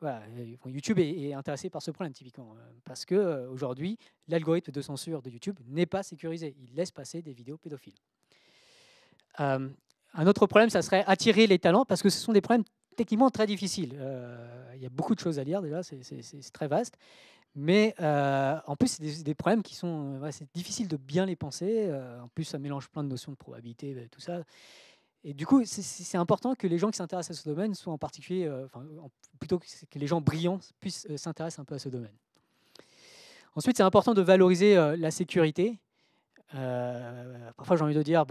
Speaker 1: Voilà. YouTube est intéressé par ce problème typiquement parce que aujourd'hui, l'algorithme de censure de YouTube n'est pas sécurisé. Il laisse passer des vidéos pédophiles. Un autre problème, ça serait attirer les talents parce que ce sont des problèmes techniquement très difficiles. Il y a beaucoup de choses à lire déjà, c'est très vaste. Mais en plus, c'est des problèmes qui sont c'est difficile de bien les penser. En plus, ça mélange plein de notions de probabilité, tout ça. Et du coup, c'est important que les gens qui s'intéressent à ce domaine soient en particulier, plutôt que les gens brillants puissent s'intéresser un peu à ce domaine. Ensuite, c'est important de valoriser la sécurité. Parfois, j'ai envie de dire,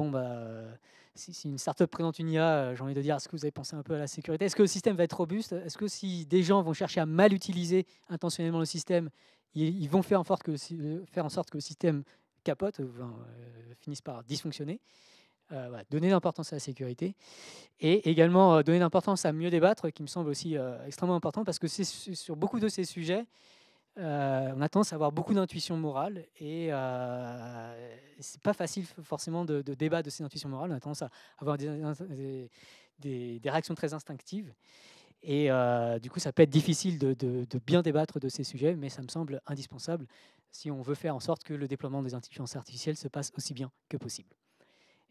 Speaker 1: si une startup présente une IA, j'ai envie de dire, est-ce que vous avez pensé un peu à la sécurité? Est-ce que le système va être robuste? Est-ce que si des gens vont chercher à mal utiliser intentionnellement le système, ils vont faire en sorte que le système capote, finisse par dysfonctionner? Donner l'importance à la sécurité et également donner l'importance à mieux débattre, qui me semble aussi extrêmement important parce que sur beaucoup de ces sujets, on a tendance à avoir beaucoup d'intuition morale et c'est pas facile forcément de débattre de ces intuitions morales. On a tendance à avoir des réactions très instinctives et du coup, ça peut être difficile de bien débattre de ces sujets, mais ça me semble indispensable si on veut faire en sorte que le déploiement des intelligences artificielles se passe aussi bien que possible.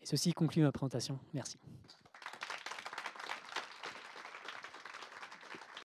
Speaker 1: Et ceci conclut ma présentation. Merci.